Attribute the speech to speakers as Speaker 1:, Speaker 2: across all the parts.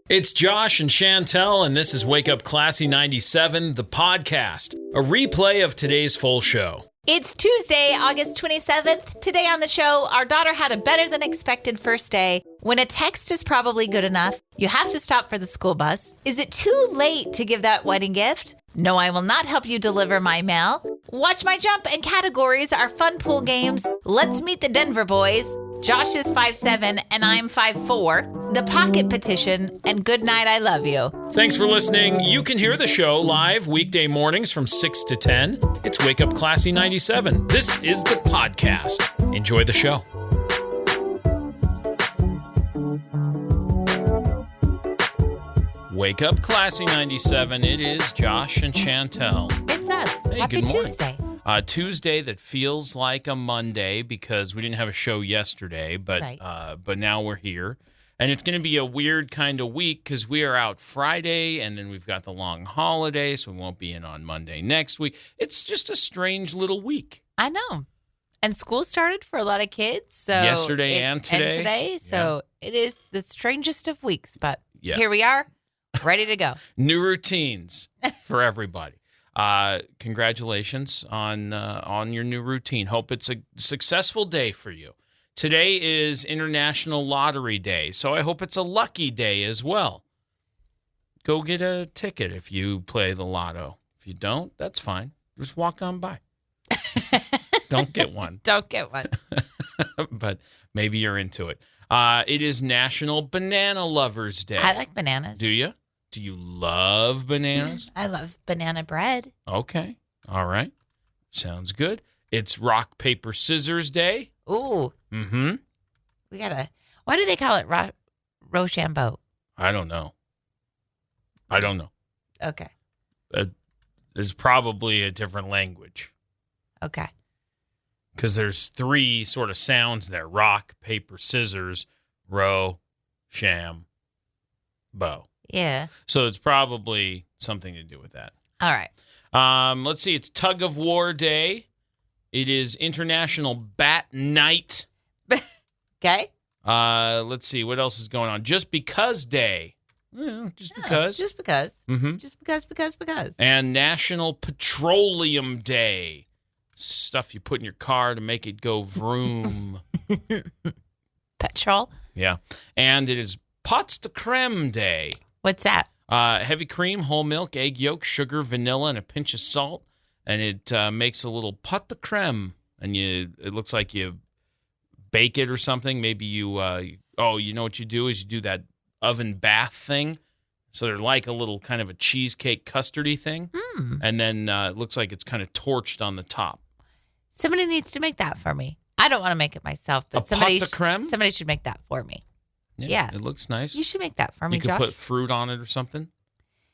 Speaker 1: It's Josh and Chantel, and this is Wake Up Classy 97, the podcast, a replay of today's full show.
Speaker 2: It's Tuesday, August 27th. Today on the show, our daughter had a better than expected first day. When a text is probably good enough, you have to stop for the school bus. Is it too late to give that wedding gift? No, I will not help you deliver my mail. Watch My Jump and categories are fun pool games. Let's meet the DenverBoyz. Josh is 5'7" and I'm 5'4". The Pocket Petition and Good Night, I Love You.
Speaker 1: Thanks for listening. You can hear the show live weekday mornings from 6 to 10. It's Wake Up Classy 97. This is the podcast. Enjoy the show. Wake Up Classy 97. It is Josh and Chantel.
Speaker 2: It's us.
Speaker 1: Hey,
Speaker 2: Happy
Speaker 1: good morning.
Speaker 2: Tuesday.
Speaker 1: Tuesday that feels like a Monday because we didn't have a show yesterday, but
Speaker 2: Right.
Speaker 1: But now we're here. And it's going to be a weird kind of week because we are out Friday, and then we've got the long holiday, so we won't be in on Monday next week. It's just a strange little week.
Speaker 2: I know. And school started for a lot of kids. So
Speaker 1: Yesterday and today.
Speaker 2: So it is the strangest of weeks, but
Speaker 1: Yeah.
Speaker 2: here we are, ready to go.
Speaker 1: New routines for everybody. Congratulations on your new routine. Hope it's a successful day for you. Today is International Lottery Day, so I hope it's a lucky day as well. Go get a ticket if you play the lotto. If you don't, that's fine. Just walk on by. Don't get one.
Speaker 2: Don't get one.
Speaker 1: But maybe you're into it. It is National Banana Lovers Day.
Speaker 2: I like bananas.
Speaker 1: Do you? Do you love bananas?
Speaker 2: I love banana bread.
Speaker 1: Okay. All right. Sounds good. It's Rock, Paper, Scissors Day.
Speaker 2: Ooh.
Speaker 1: Mm-hmm.
Speaker 2: We gotta. Why do they call it Rochambeau?
Speaker 1: I don't know.
Speaker 2: Okay.
Speaker 1: There's probably a different language
Speaker 2: Okay.
Speaker 1: because there's three sort of sounds there. Rock, paper, scissors, row, sham, bow.
Speaker 2: Yeah.
Speaker 1: So it's probably something to do with that.
Speaker 2: All right.
Speaker 1: Let's see. It's Tug of War Day. It is International Bat Night.
Speaker 2: Okay.
Speaker 1: Let's see. What else is going on? Just Because Day. Just because.
Speaker 2: Just because.
Speaker 1: Mm-hmm.
Speaker 2: Just because.
Speaker 1: And National Petroleum Day. Stuff you put in your car to make it go vroom.
Speaker 2: Petrol.
Speaker 1: Yeah. And it is Pots de Creme Day.
Speaker 2: What's that?
Speaker 1: Heavy cream, whole milk, egg yolk, sugar, vanilla, and a pinch of salt. And it makes a little pot de creme. And it looks like you bake it or something. Maybe you know what you do is you do that oven bath thing. So they're like a little kind of a cheesecake custardy thing. And then it looks like it's kind of torched on the top.
Speaker 2: Somebody needs to make that for me. I don't want to make it myself, but
Speaker 1: Pot de creme?
Speaker 2: somebody should make that for me. Yeah.
Speaker 1: It looks nice.
Speaker 2: You should make that for me,
Speaker 1: You could
Speaker 2: Josh.
Speaker 1: put fruit on it or something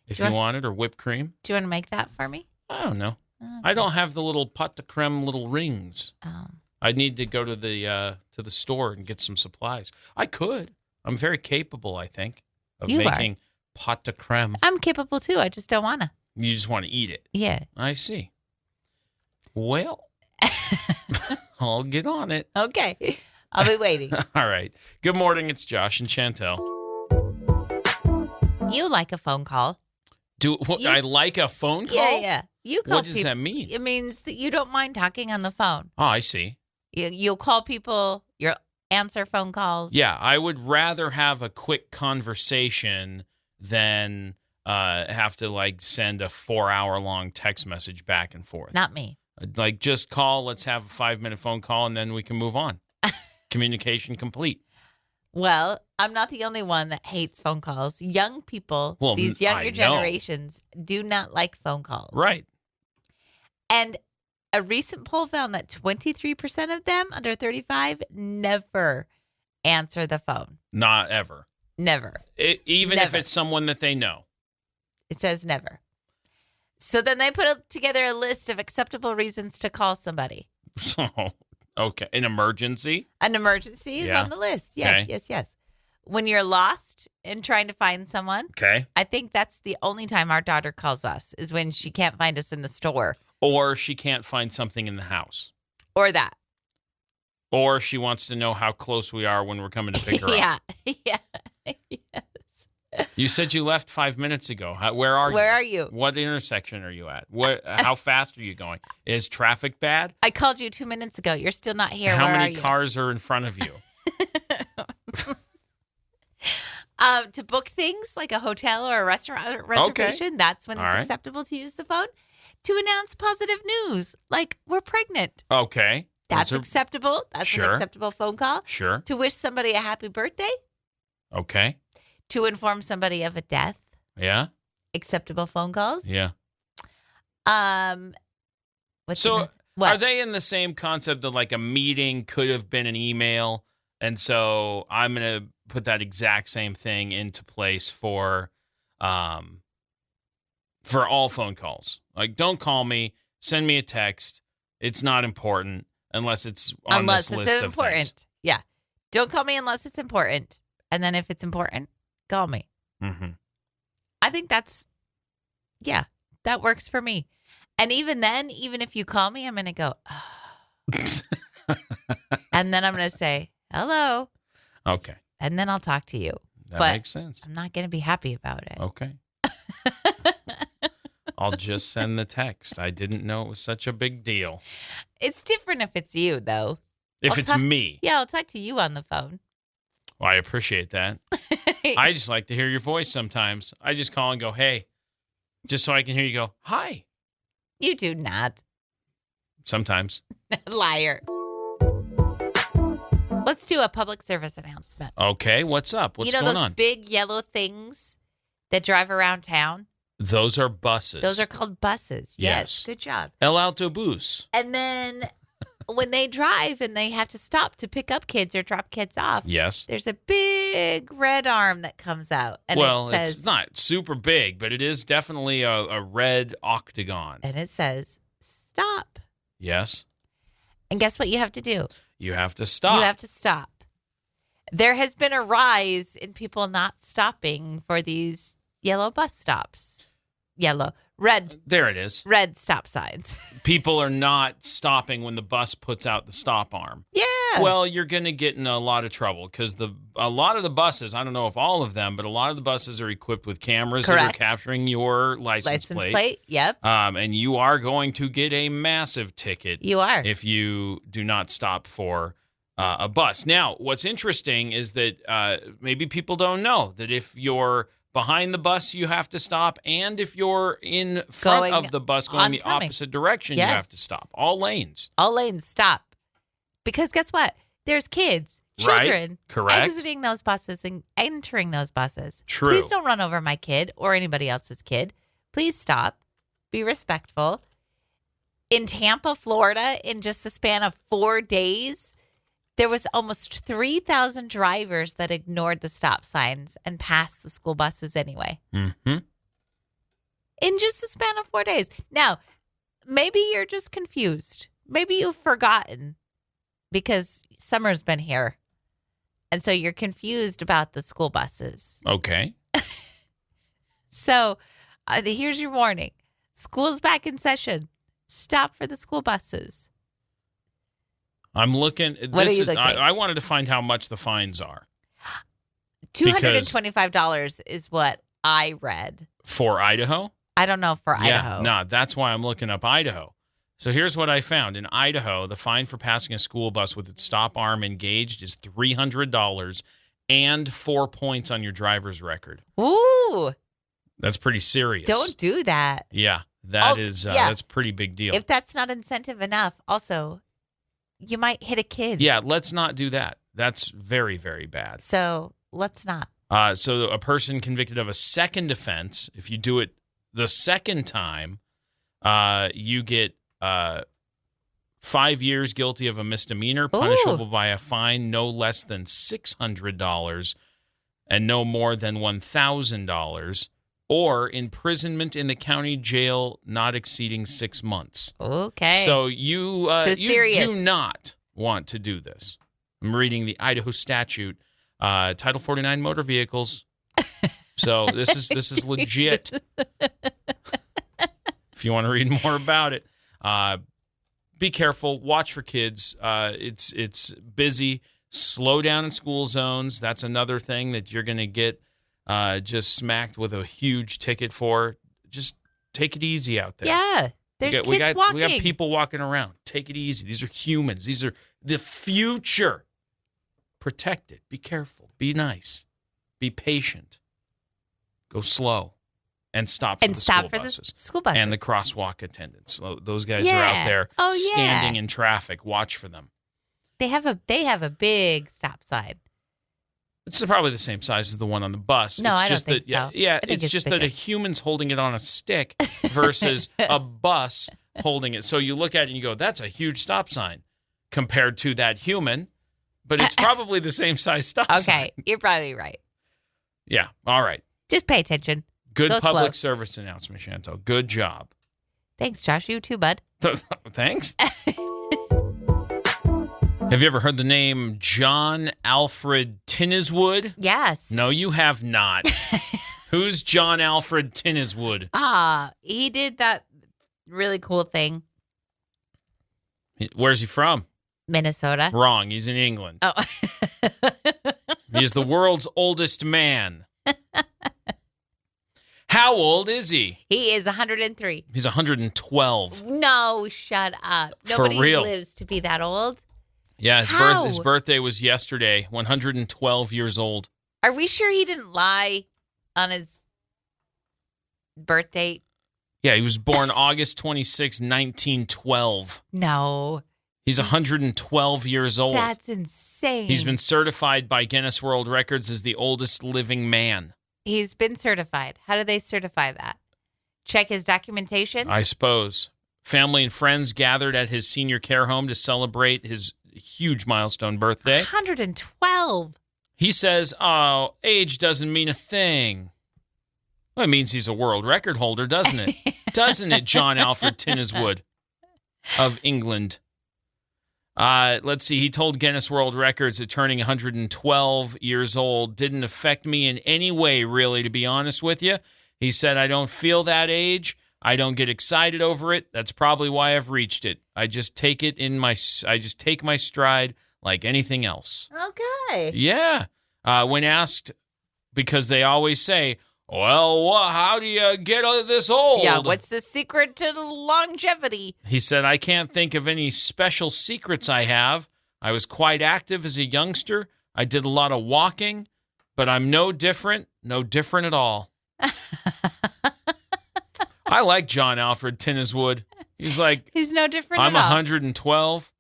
Speaker 1: if you want it, or whipped cream.
Speaker 2: Do you want to make that for me?
Speaker 1: I don't know.
Speaker 2: Okay.
Speaker 1: I don't have the little pot de creme little rings.
Speaker 2: Oh.
Speaker 1: I need to go to the store and get some supplies. I could. I'm very capable, I think, of
Speaker 2: You are.
Speaker 1: making pot de creme.
Speaker 2: I'm capable too. I just don't want to.
Speaker 1: You just want to eat it.
Speaker 2: Yeah.
Speaker 1: I see. Well, I'll get on it.
Speaker 2: Okay. I'll be waiting.
Speaker 1: All right. Good morning. It's Josh and Chantel.
Speaker 2: You like a phone call.
Speaker 1: I like a phone call?
Speaker 2: Yeah. You call
Speaker 1: What does
Speaker 2: people.
Speaker 1: that mean?
Speaker 2: It means that you don't mind talking on the phone.
Speaker 1: Oh, I see.
Speaker 2: You'll call people. You'll answer phone calls.
Speaker 1: Yeah, I would rather have a quick conversation than have to send a 4-hour-long text message back and forth.
Speaker 2: Not me.
Speaker 1: Just call, let's have a 5-minute phone call, and then we can move on. Communication complete.
Speaker 2: Well, I'm not the only one that hates phone calls. Young people, these
Speaker 1: I
Speaker 2: younger
Speaker 1: know.
Speaker 2: generations, do not like phone calls.
Speaker 1: Right.
Speaker 2: And a recent poll found that 23% of them under 35 never answer the phone.
Speaker 1: Not ever.
Speaker 2: Never.
Speaker 1: Even if
Speaker 2: Never.
Speaker 1: it's someone that they know.
Speaker 2: It says never. So then they put together a list of acceptable reasons to call somebody.
Speaker 1: So, okay. An emergency?
Speaker 2: An emergency is
Speaker 1: Yeah.
Speaker 2: on the list. Yes,
Speaker 1: Okay.
Speaker 2: yes. When you're lost and trying to find someone,
Speaker 1: Okay.
Speaker 2: I think that's the only time our daughter calls us is when she can't find us in the store.
Speaker 1: Or she can't find something in the house.
Speaker 2: Or that.
Speaker 1: Or she wants to know how close we are when we're coming to pick her up.
Speaker 2: Yeah. Yes.
Speaker 1: You said you left 5 minutes ago. Where are you?
Speaker 2: Where are you?
Speaker 1: What intersection are you at? How fast are you going? Is traffic bad?
Speaker 2: I called you 2 minutes ago. You're still not here.
Speaker 1: How
Speaker 2: Where
Speaker 1: many
Speaker 2: are you?
Speaker 1: cars are in front of you?
Speaker 2: To book things like a hotel or a restaurant reservation, that's when it's acceptable to use the phone. To announce positive news, like we're pregnant.
Speaker 1: Okay.
Speaker 2: That's acceptable. That's an acceptable phone call.
Speaker 1: Sure.
Speaker 2: To wish somebody a happy birthday.
Speaker 1: Okay.
Speaker 2: To inform somebody of a death.
Speaker 1: Yeah.
Speaker 2: Acceptable phone calls.
Speaker 1: Yeah.
Speaker 2: What?
Speaker 1: Are they in the same concept that like a meeting could have been an email? And so I'm going to put that exact same thing into place for all phone calls. Like, don't call me. Send me a text. It's not important unless it's on this list of things.
Speaker 2: Yeah. Don't call me unless it's important. And then if it's important, call me.
Speaker 1: Mm-hmm.
Speaker 2: I think that works for me. And even then, even if you call me, I'm going to go, oh. And then I'm going to say, hello.
Speaker 1: Okay.
Speaker 2: And then I'll talk to you.
Speaker 1: That makes sense.
Speaker 2: I'm not going to be happy about it.
Speaker 1: Okay. I'll just send the text. I didn't know it was such a big deal.
Speaker 2: It's different if it's you, though.
Speaker 1: If it's me.
Speaker 2: Yeah, I'll talk to you on the phone.
Speaker 1: Well, I appreciate that. I just like to hear your voice sometimes. I just call and go, hey, just so I can hear you go, hi.
Speaker 2: You do not.
Speaker 1: Sometimes.
Speaker 2: Liar. Let's do a public service announcement.
Speaker 1: Okay, what's up? What's going on?
Speaker 2: You know those big yellow things that drive around town?
Speaker 1: Those are buses.
Speaker 2: Those are called buses. Yes. Good job.
Speaker 1: El Autobus.
Speaker 2: And then when they drive and they have to stop to pick up kids or drop kids off,
Speaker 1: yes,
Speaker 2: there's a big red arm that comes out. And
Speaker 1: well,
Speaker 2: it says,
Speaker 1: it's not super big, but it is definitely a red octagon.
Speaker 2: And it says, stop.
Speaker 1: Yes.
Speaker 2: And guess what you have to do?
Speaker 1: You have to stop.
Speaker 2: You have to stop. There has been a rise in people not stopping for these yellow bus stops. Red.
Speaker 1: There it is.
Speaker 2: Red stop signs.
Speaker 1: People are not stopping when the bus puts out the stop arm.
Speaker 2: Yeah.
Speaker 1: Well, you're going to get in a lot of trouble because a lot of the buses, I don't know if all of them, but a lot of the buses are equipped with cameras that are capturing your license plate.
Speaker 2: Yep.
Speaker 1: And you are going to get a massive ticket.
Speaker 2: You are.
Speaker 1: If you do not stop for a bus. Now, what's interesting is that maybe people don't know that if you're behind the bus, you have to stop. And if you're in front of the bus going the opposite direction, you have to stop. All lanes.
Speaker 2: All lanes, stop. Because guess what? There's kids, children, exiting those buses and entering those buses.
Speaker 1: True.
Speaker 2: Please don't run over my kid or anybody else's kid. Please stop. Be respectful. In Tampa, Florida, in just the span of 4 days, there was almost 3,000 drivers that ignored the stop signs and passed the school buses anyway.
Speaker 1: Mm-hmm.
Speaker 2: In just the span of 4 days. Now, maybe you're just confused. Maybe you've forgotten because summer's been here. And so you're confused about the school buses.
Speaker 1: Okay.
Speaker 2: So here's your warning. School's back in session. Stop for the school buses.
Speaker 1: I'm looking.
Speaker 2: What are you looking?
Speaker 1: I wanted to find how much the fines are.
Speaker 2: $225 is what I read.
Speaker 1: For Idaho?
Speaker 2: I don't know for Idaho.
Speaker 1: No, that's why I'm looking up Idaho. So here's what I found. In Idaho, the fine for passing a school bus with its stop arm engaged is $300 and 4 points on your driver's record.
Speaker 2: Ooh.
Speaker 1: That's pretty serious.
Speaker 2: Don't do that.
Speaker 1: Yeah, that's a pretty big deal.
Speaker 2: If that's not incentive enough, also, you might hit a kid.
Speaker 1: Yeah, let's not do that. That's very, very bad.
Speaker 2: So let's not.
Speaker 1: So a person convicted of a second offense, if you do it the second time, you get 5 years guilty of a misdemeanor, punishable by a fine no less than $600 and no more than $1,000, or imprisonment in the county jail not exceeding 6 months.
Speaker 2: Okay.
Speaker 1: So you
Speaker 2: serious.
Speaker 1: do not want to do this. I'm reading the Idaho statute, Title 49 motor vehicles. So this is legit. If you want to read more about it, be careful. Watch for kids. It's busy. Slow down in school zones. That's another thing that you're going to get just smacked with a huge ticket for. Just take it easy out there.
Speaker 2: Yeah. There's kids walking.
Speaker 1: We got people walking around. Take it easy. These are humans. These are the future. Protect it. Be careful. Be nice. Be patient. Go slow. And stop for the school buses. And the crosswalk attendants. Those guys are out there standing in traffic. Watch for them.
Speaker 2: They have a big stop sign.
Speaker 1: It's probably the same size as the one on the bus.
Speaker 2: No,
Speaker 1: it's
Speaker 2: I
Speaker 1: just
Speaker 2: don't think so.
Speaker 1: Yeah,
Speaker 2: it's
Speaker 1: just
Speaker 2: bigger.
Speaker 1: that a human's holding it on a stick versus a bus holding it. So you look at it and you go, that's a huge stop sign compared to that human, but it's probably the same size stop sign.
Speaker 2: Okay, you're probably right.
Speaker 1: Yeah, all right.
Speaker 2: Just pay attention.
Speaker 1: Good
Speaker 2: Go
Speaker 1: public
Speaker 2: slow.
Speaker 1: service announcement, Chantel. Good job.
Speaker 2: Thanks, Josh. You too, bud.
Speaker 1: Thanks. Have you ever heard the name John Alfred Tinniswood?
Speaker 2: Yes.
Speaker 1: No, you have not. Who's John Alfred Tinniswood?
Speaker 2: He did that really cool thing.
Speaker 1: Where's he from?
Speaker 2: Minnesota.
Speaker 1: Wrong. He's in England.
Speaker 2: Oh.
Speaker 1: He's the world's oldest man. How old is he?
Speaker 2: He is 103.
Speaker 1: He's 112.
Speaker 2: No, shut up. Nobody
Speaker 1: real.
Speaker 2: lives to be that old.
Speaker 1: Yeah,
Speaker 2: How?
Speaker 1: His birthday was yesterday, 112 years old.
Speaker 2: Are we sure he didn't lie on his birth date?
Speaker 1: Yeah, he was born August 26, 1912.
Speaker 2: No.
Speaker 1: He's 112 years old.
Speaker 2: That's insane.
Speaker 1: He's been certified by Guinness World Records as the oldest living man.
Speaker 2: He's been certified. How do they certify that? Check his documentation?
Speaker 1: I suppose. Family and friends gathered at his senior care home to celebrate his huge milestone birthday.
Speaker 2: 112.
Speaker 1: He says, oh, age doesn't mean a thing. Well, it means he's a world record holder, doesn't it? Doesn't it, John Alfred Tinniswood of England? Let's see. He told Guinness World Records that turning 112 years old didn't affect me in any way, really, to be honest with you. He said, I don't feel that age. I don't get excited over it. That's probably why I've reached it. I just take my stride like anything else.
Speaker 2: Okay.
Speaker 1: Yeah. When asked, because they always say, well, how do you get this old?
Speaker 2: Yeah, what's the secret to longevity?
Speaker 1: He said, I can't think of any special secrets I have. I was quite active as a youngster. I did a lot of walking, but I'm no different at all. I like John Alfred Tinniswood. He's like,
Speaker 2: he's no different
Speaker 1: I'm
Speaker 2: at all.
Speaker 1: 112,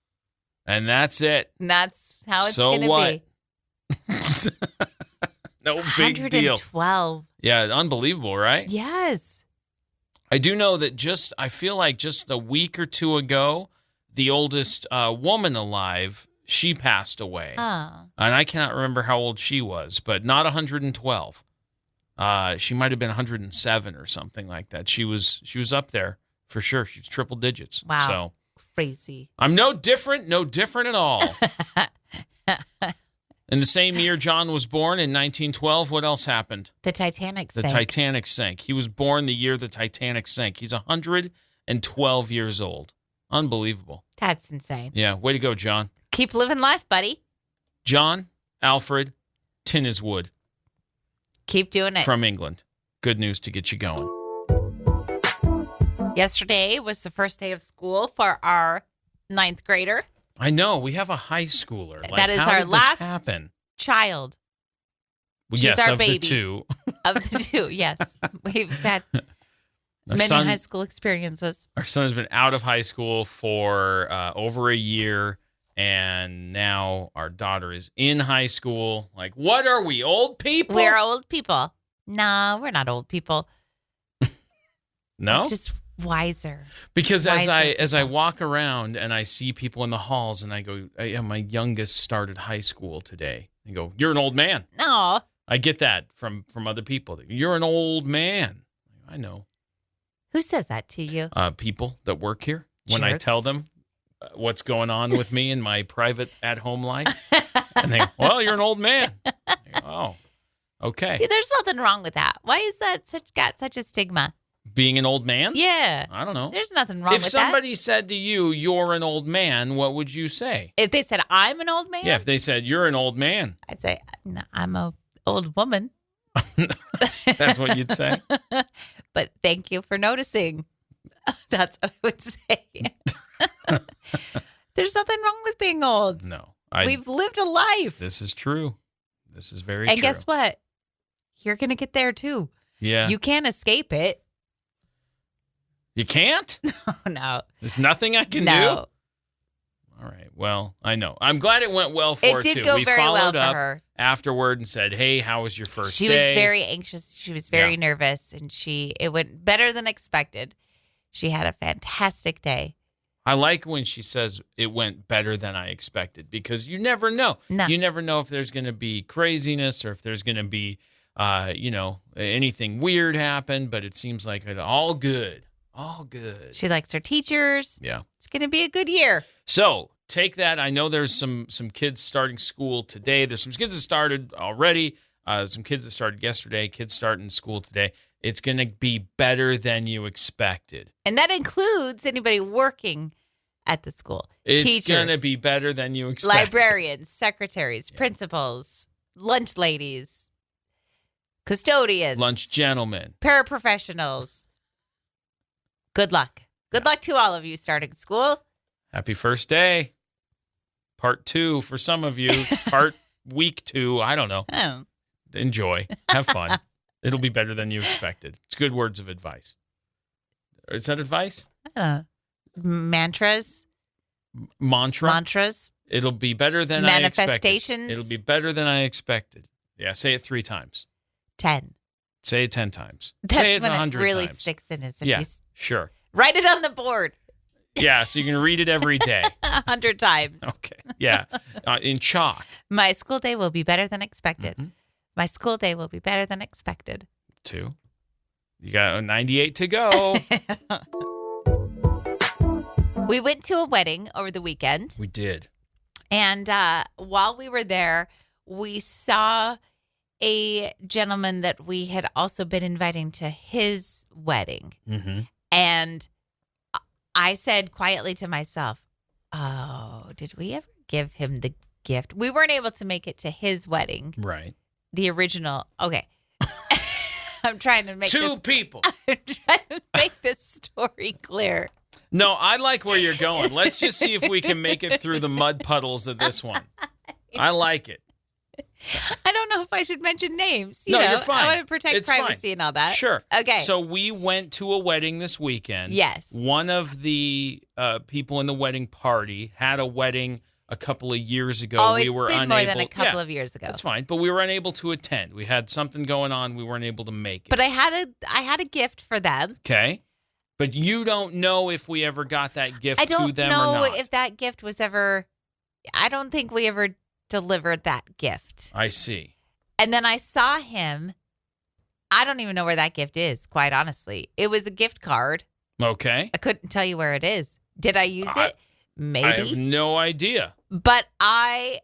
Speaker 1: and that's it.
Speaker 2: And that's how it's
Speaker 1: so
Speaker 2: going to be.
Speaker 1: No big deal.
Speaker 2: 112.
Speaker 1: Yeah, unbelievable, right?
Speaker 2: Yes.
Speaker 1: I do know that I feel like just a week or two ago, the oldest woman alive, she passed away.
Speaker 2: Oh.
Speaker 1: And I cannot remember how old she was, but not 112. She might have been 107 or something like that. She was up there for sure. She was triple digits.
Speaker 2: Wow.
Speaker 1: So
Speaker 2: crazy.
Speaker 1: I'm no different at all. In the same year John was born, in 1912, what else happened?
Speaker 2: The Titanic sank.
Speaker 1: The Titanic sank. He was born the year the Titanic sank. He's 112 years old. Unbelievable.
Speaker 2: That's insane.
Speaker 1: Yeah, way to go, John.
Speaker 2: Keep living life, buddy.
Speaker 1: John Alfred Tinniswood.
Speaker 2: Keep doing it.
Speaker 1: From England. Good news to get you going.
Speaker 2: Yesterday was the first day of school for our 9th grader.
Speaker 1: I know. We have a high schooler. Like,
Speaker 2: that is
Speaker 1: how
Speaker 2: our
Speaker 1: did
Speaker 2: last
Speaker 1: this happen?
Speaker 2: child.
Speaker 1: Well,
Speaker 2: She's
Speaker 1: yes,
Speaker 2: our
Speaker 1: of
Speaker 2: baby.
Speaker 1: the two.
Speaker 2: Of the two, yes. We've had many high school experiences.
Speaker 1: Our son has been out of high school for over a year, and now our daughter is in high school. Like, what are we, old people?
Speaker 2: We're old people. No, we're not old people.
Speaker 1: No?
Speaker 2: We're just wiser.
Speaker 1: Because
Speaker 2: wiser
Speaker 1: as I walk around and I see people in the halls and I go, yeah, my youngest started high school today. They go, you're an old man.
Speaker 2: No.
Speaker 1: I get that from other people. You're an old man. I know.
Speaker 2: Who says that to you?
Speaker 1: People that work here. When I
Speaker 2: Jerks.
Speaker 1: tell them what's going on with me in my private at-home life. And they go, well, you're an old man. I go, oh, okay.
Speaker 2: There's nothing wrong with that. Why is that got such a stigma?
Speaker 1: Being an old man?
Speaker 2: Yeah.
Speaker 1: I don't know.
Speaker 2: There's nothing wrong
Speaker 1: If
Speaker 2: with that.
Speaker 1: If somebody said to you, you're an old man, what would you say?
Speaker 2: If they said, I'm an old man?
Speaker 1: Yeah, if they said, you're an old man.
Speaker 2: I'd say, no, I'm a old woman.
Speaker 1: That's what you'd say?
Speaker 2: But thank you for noticing. That's what I would say. There's nothing wrong with being old.
Speaker 1: No.
Speaker 2: We've lived a life.
Speaker 1: This is true. This is very true.
Speaker 2: And guess what? You're going to get there too.
Speaker 1: Yeah.
Speaker 2: You can't escape it.
Speaker 1: You can't?
Speaker 2: No.
Speaker 1: There's nothing I can do? All right. Well, I know. I'm glad it went well for her, too.
Speaker 2: It did go very well for her.
Speaker 1: Afterward and said, hey, how was your first day?
Speaker 2: She was very anxious. She was very nervous, and it went better than expected. She had a fantastic day.
Speaker 1: I like when she says it went better than I expected, because you never know.
Speaker 2: No.
Speaker 1: You never know if there's going to be craziness or if there's going to be, anything weird happen, but it seems like it all good. All good.
Speaker 2: She likes her teachers.
Speaker 1: Yeah.
Speaker 2: It's going to be a good year.
Speaker 1: So take that. I know there's some kids starting school today. There's some kids that started already. Some kids that started yesterday. Kids starting school today. It's going to be better than you expected.
Speaker 2: And that includes anybody working at the school.
Speaker 1: It's going to be better than you expected.
Speaker 2: Librarians, secretaries, principals, lunch ladies, custodians.
Speaker 1: Lunch gentlemen.
Speaker 2: Paraprofessionals. Good luck. Good luck to all of you starting school.
Speaker 1: Happy first day. Part 2 for some of you. Part week 2. I don't know.
Speaker 2: Oh.
Speaker 1: Enjoy. Have fun. It'll be better than you expected. It's good words of advice. Is that advice?
Speaker 2: Mantras.
Speaker 1: Mantras. It'll be better than I expected.
Speaker 2: Manifestations.
Speaker 1: It'll be better than I expected. Yeah, say it 3 times.
Speaker 2: 10.
Speaker 1: Say it 10 times.
Speaker 2: That's
Speaker 1: say it
Speaker 2: when
Speaker 1: 100
Speaker 2: it really
Speaker 1: times.
Speaker 2: sticks in, isn't
Speaker 1: Yeah,
Speaker 2: it?
Speaker 1: sure.
Speaker 2: Write it on the board.
Speaker 1: Yeah, so you can read it every day.
Speaker 2: 100 times.
Speaker 1: Okay. Yeah. In chalk.
Speaker 2: My school day will be better than expected.
Speaker 1: Mm-hmm.
Speaker 2: My school day will be better than expected.
Speaker 1: 2. You got 98 to go.
Speaker 2: We went to a wedding over the weekend.
Speaker 1: We did.
Speaker 2: And while we were there, we saw a gentleman that we had also been inviting to his wedding.
Speaker 1: Mm-hmm.
Speaker 2: And I said quietly to myself, oh, did we ever give him the gift? We weren't able to make it to his wedding.
Speaker 1: Right.
Speaker 2: The original. Okay. I'm trying to make
Speaker 1: 2 people.
Speaker 2: I'm trying to make this story clear.
Speaker 1: No, I like where you're going. Let's just see if we can make it through the mud puddles of this one. I like it.
Speaker 2: I don't know if I should mention names.
Speaker 1: No, you're fine.
Speaker 2: I want to protect
Speaker 1: It's
Speaker 2: privacy
Speaker 1: fine.
Speaker 2: and all that.
Speaker 1: Sure.
Speaker 2: Okay.
Speaker 1: So we went to a wedding this weekend.
Speaker 2: Yes.
Speaker 1: One of the people in the wedding party had a wedding a couple of years ago.
Speaker 2: Oh,
Speaker 1: we
Speaker 2: it's
Speaker 1: were
Speaker 2: been
Speaker 1: unable,
Speaker 2: more than a couple of years ago.
Speaker 1: That's fine, but we were unable to attend. We had something going on. We weren't able to make it.
Speaker 2: But I had a gift for them.
Speaker 1: Okay. But you don't know if we ever got that gift
Speaker 2: I
Speaker 1: to them
Speaker 2: don't
Speaker 1: or
Speaker 2: know
Speaker 1: not.
Speaker 2: if that gift was ever. I don't think we ever delivered that gift.
Speaker 1: I see.
Speaker 2: And then I saw him. I don't even know where that gift is, quite honestly. It was a gift card.
Speaker 1: Okay.
Speaker 2: I couldn't tell you where it is. Did I use it? Maybe.
Speaker 1: I have no idea.
Speaker 2: But I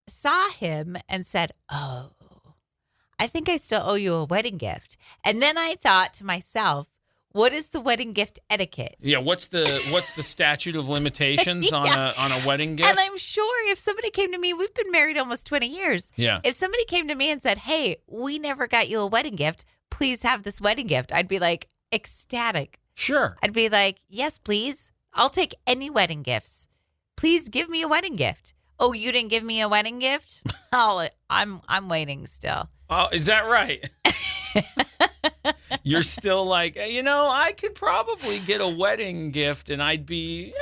Speaker 2: saw him and said, oh, I think I still owe you a wedding gift. And then I thought to myself, what is the wedding gift etiquette?
Speaker 1: Yeah, what's the statute of limitations on a wedding gift?
Speaker 2: And I'm sure if somebody came to me, we've been married almost 20 years.
Speaker 1: Yeah.
Speaker 2: If somebody came to me and said, hey, we never got you a wedding gift, please have this wedding gift, I'd be like ecstatic.
Speaker 1: Sure.
Speaker 2: I'd be like, yes, please. I'll take any wedding gifts. Please give me a wedding gift. Oh, you didn't give me a wedding gift? Oh, I'm waiting still.
Speaker 1: Oh, is that right? You're still like, I could probably get a wedding gift and I'd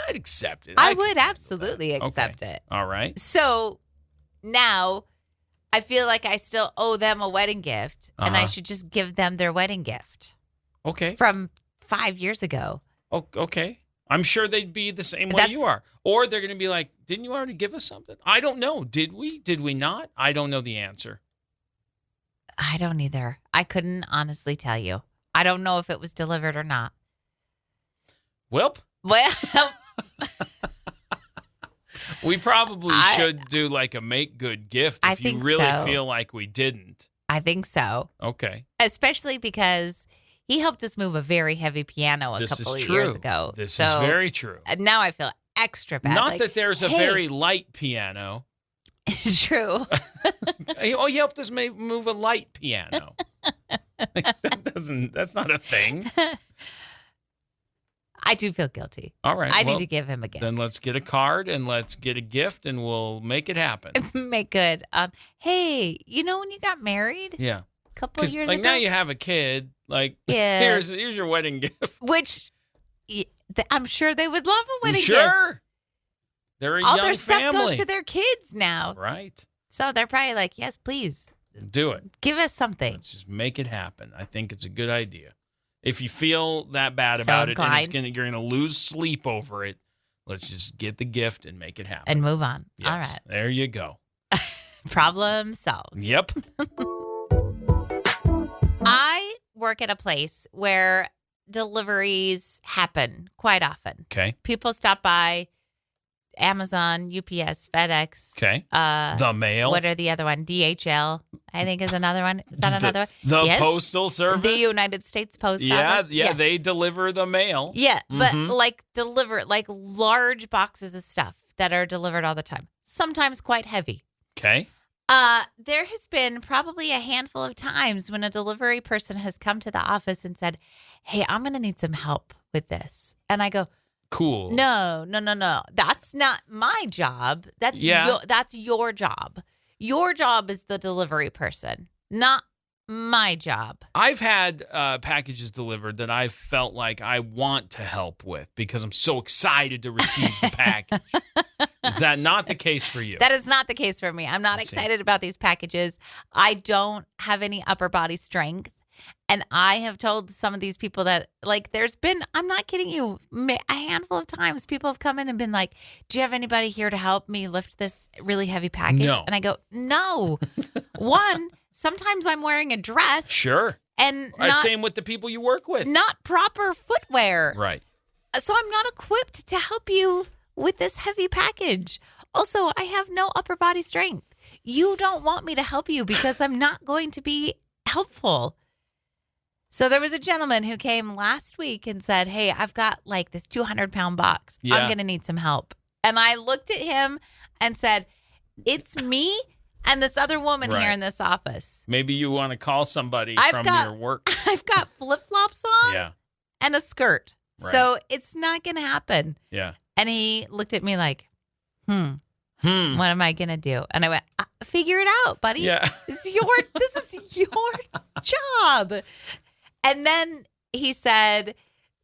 Speaker 1: accept it.
Speaker 2: I would absolutely accept it.
Speaker 1: All right.
Speaker 2: So now I feel like I still owe them a wedding gift and I should just give them their wedding gift.
Speaker 1: Okay.
Speaker 2: From 5 years ago.
Speaker 1: Oh, okay. I'm sure they'd be the same way you are. Or they're going to be like, didn't you already give us something? I don't know. Did we? Did we not? I don't know the answer.
Speaker 2: I don't either. I couldn't honestly tell you. I don't know if it was delivered or not.
Speaker 1: Well, we probably should do like a make good gift if you really feel like we didn't.
Speaker 2: I think so.
Speaker 1: Okay.
Speaker 2: Especially because he helped us move a very heavy piano a couple of years ago.
Speaker 1: This is very true.
Speaker 2: Now I feel extra bad.
Speaker 1: Not that there's a very light piano.
Speaker 2: True.
Speaker 1: He helped us move a light piano. That's not a thing.
Speaker 2: I do feel guilty.
Speaker 1: All right.
Speaker 2: I need to give him a gift.
Speaker 1: Then let's get a card and let's get a gift and we'll make it happen.
Speaker 2: Make good. Hey, you know when you got married?
Speaker 1: Yeah.
Speaker 2: A couple of years ago?
Speaker 1: Like now you have a kid. Like,
Speaker 2: yeah.
Speaker 1: here's your wedding gift.
Speaker 2: Which I'm sure they would love a wedding gift.
Speaker 1: Sure. They're a
Speaker 2: All
Speaker 1: young
Speaker 2: their stuff
Speaker 1: family.
Speaker 2: goes to their kids now.
Speaker 1: Right.
Speaker 2: So they're probably like, yes, please.
Speaker 1: Do it.
Speaker 2: Give us something.
Speaker 1: Let's just make it happen. I think it's a good idea. If you feel that bad
Speaker 2: So
Speaker 1: about
Speaker 2: inclined.
Speaker 1: it and you're going to lose sleep over it, let's just get the gift and make it happen.
Speaker 2: And move on.
Speaker 1: Yes,
Speaker 2: All right.
Speaker 1: There you go.
Speaker 2: Problem solved.
Speaker 1: Yep.
Speaker 2: I work at a place where deliveries happen quite often.
Speaker 1: Okay.
Speaker 2: People stop by Amazon, UPS, FedEx.
Speaker 1: Okay. The mail.
Speaker 2: What are the other one? DHL, I think is another one. Is that another one?
Speaker 1: The
Speaker 2: Yes.
Speaker 1: Postal Service.
Speaker 2: The United States Post Office.
Speaker 1: Yeah,
Speaker 2: Yes.
Speaker 1: they deliver the mail.
Speaker 2: Yeah, but
Speaker 1: Mhm.
Speaker 2: like large boxes of stuff that are delivered all the time. Sometimes quite heavy.
Speaker 1: Okay.
Speaker 2: There has been probably a handful of times when a delivery person has come to the office and said, "Hey, I'm going to need some help with this." And I go,
Speaker 1: Cool.
Speaker 2: No. That's not my job. That's your job. Your job is the delivery person, not my job.
Speaker 1: I've had packages delivered that I felt like I want to help with because I'm so excited to receive the package. Is that not the case for you?
Speaker 2: That is not the case for me. I'm not
Speaker 1: Let's see.
Speaker 2: excited about these packages. I don't have any upper body strength. And I have told some of these people that, like, there's been, I'm not kidding you, a handful of times people have come in and been like, do you have anybody here to help me lift this really heavy package?
Speaker 1: No.
Speaker 2: And I go, no. One, sometimes I'm wearing a dress.
Speaker 1: Sure.
Speaker 2: And
Speaker 1: Same with the people you work with.
Speaker 2: not proper footwear.
Speaker 1: Right.
Speaker 2: So I'm not equipped to help you with this heavy package. Also, I have no upper body strength. You don't want me to help you because I'm not going to be helpful. So there was a gentleman who came last week and said, "Hey, I've got like this 200-pound box.
Speaker 1: Yeah.
Speaker 2: I'm going to need some help." And I looked at him and said, "It's me and this other woman
Speaker 1: Right.
Speaker 2: here in this office.
Speaker 1: Maybe you want to call somebody from your work.
Speaker 2: I've got flip-flops on
Speaker 1: Yeah.
Speaker 2: and a skirt.
Speaker 1: Right.
Speaker 2: So it's not going to happen."
Speaker 1: Yeah.
Speaker 2: And he looked at me like, what
Speaker 1: Hmm.
Speaker 2: am I going to do? And I went, figure it out, buddy.
Speaker 1: Yeah.
Speaker 2: This is your job. And then he said,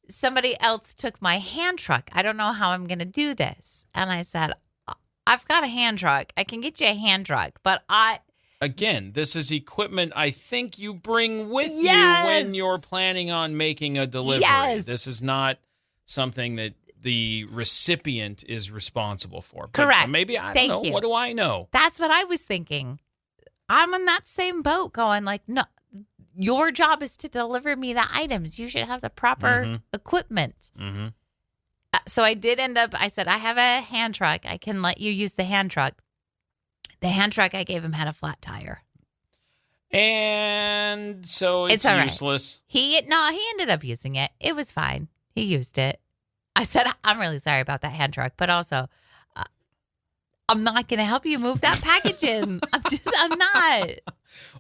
Speaker 2: somebody else took my hand truck. I don't know how I'm going to do this. And I said, I've got a hand truck. I can get you a hand truck, but
Speaker 1: Again, this is equipment I think you bring with
Speaker 2: Yes.
Speaker 1: you when you're planning on making a delivery.
Speaker 2: Yes.
Speaker 1: This is not something that the recipient is responsible for. But
Speaker 2: Correct.
Speaker 1: Maybe, I
Speaker 2: Thank
Speaker 1: don't know.
Speaker 2: you.
Speaker 1: What do I know?
Speaker 2: that's what I was thinking. I'm in that same boat going like, no, your job is to deliver me the items. You should have the proper equipment.
Speaker 1: Mm-hmm.
Speaker 2: So I did end up, I said, I have a hand truck. I can let you use the hand truck. The hand truck I gave him had a flat tire.
Speaker 1: And so it's
Speaker 2: all right.
Speaker 1: useless.
Speaker 2: He ended up using it. It was fine. He used it. I said, I'm really sorry about that hand truck, but also I'm not going to help you move that package in. I'm not.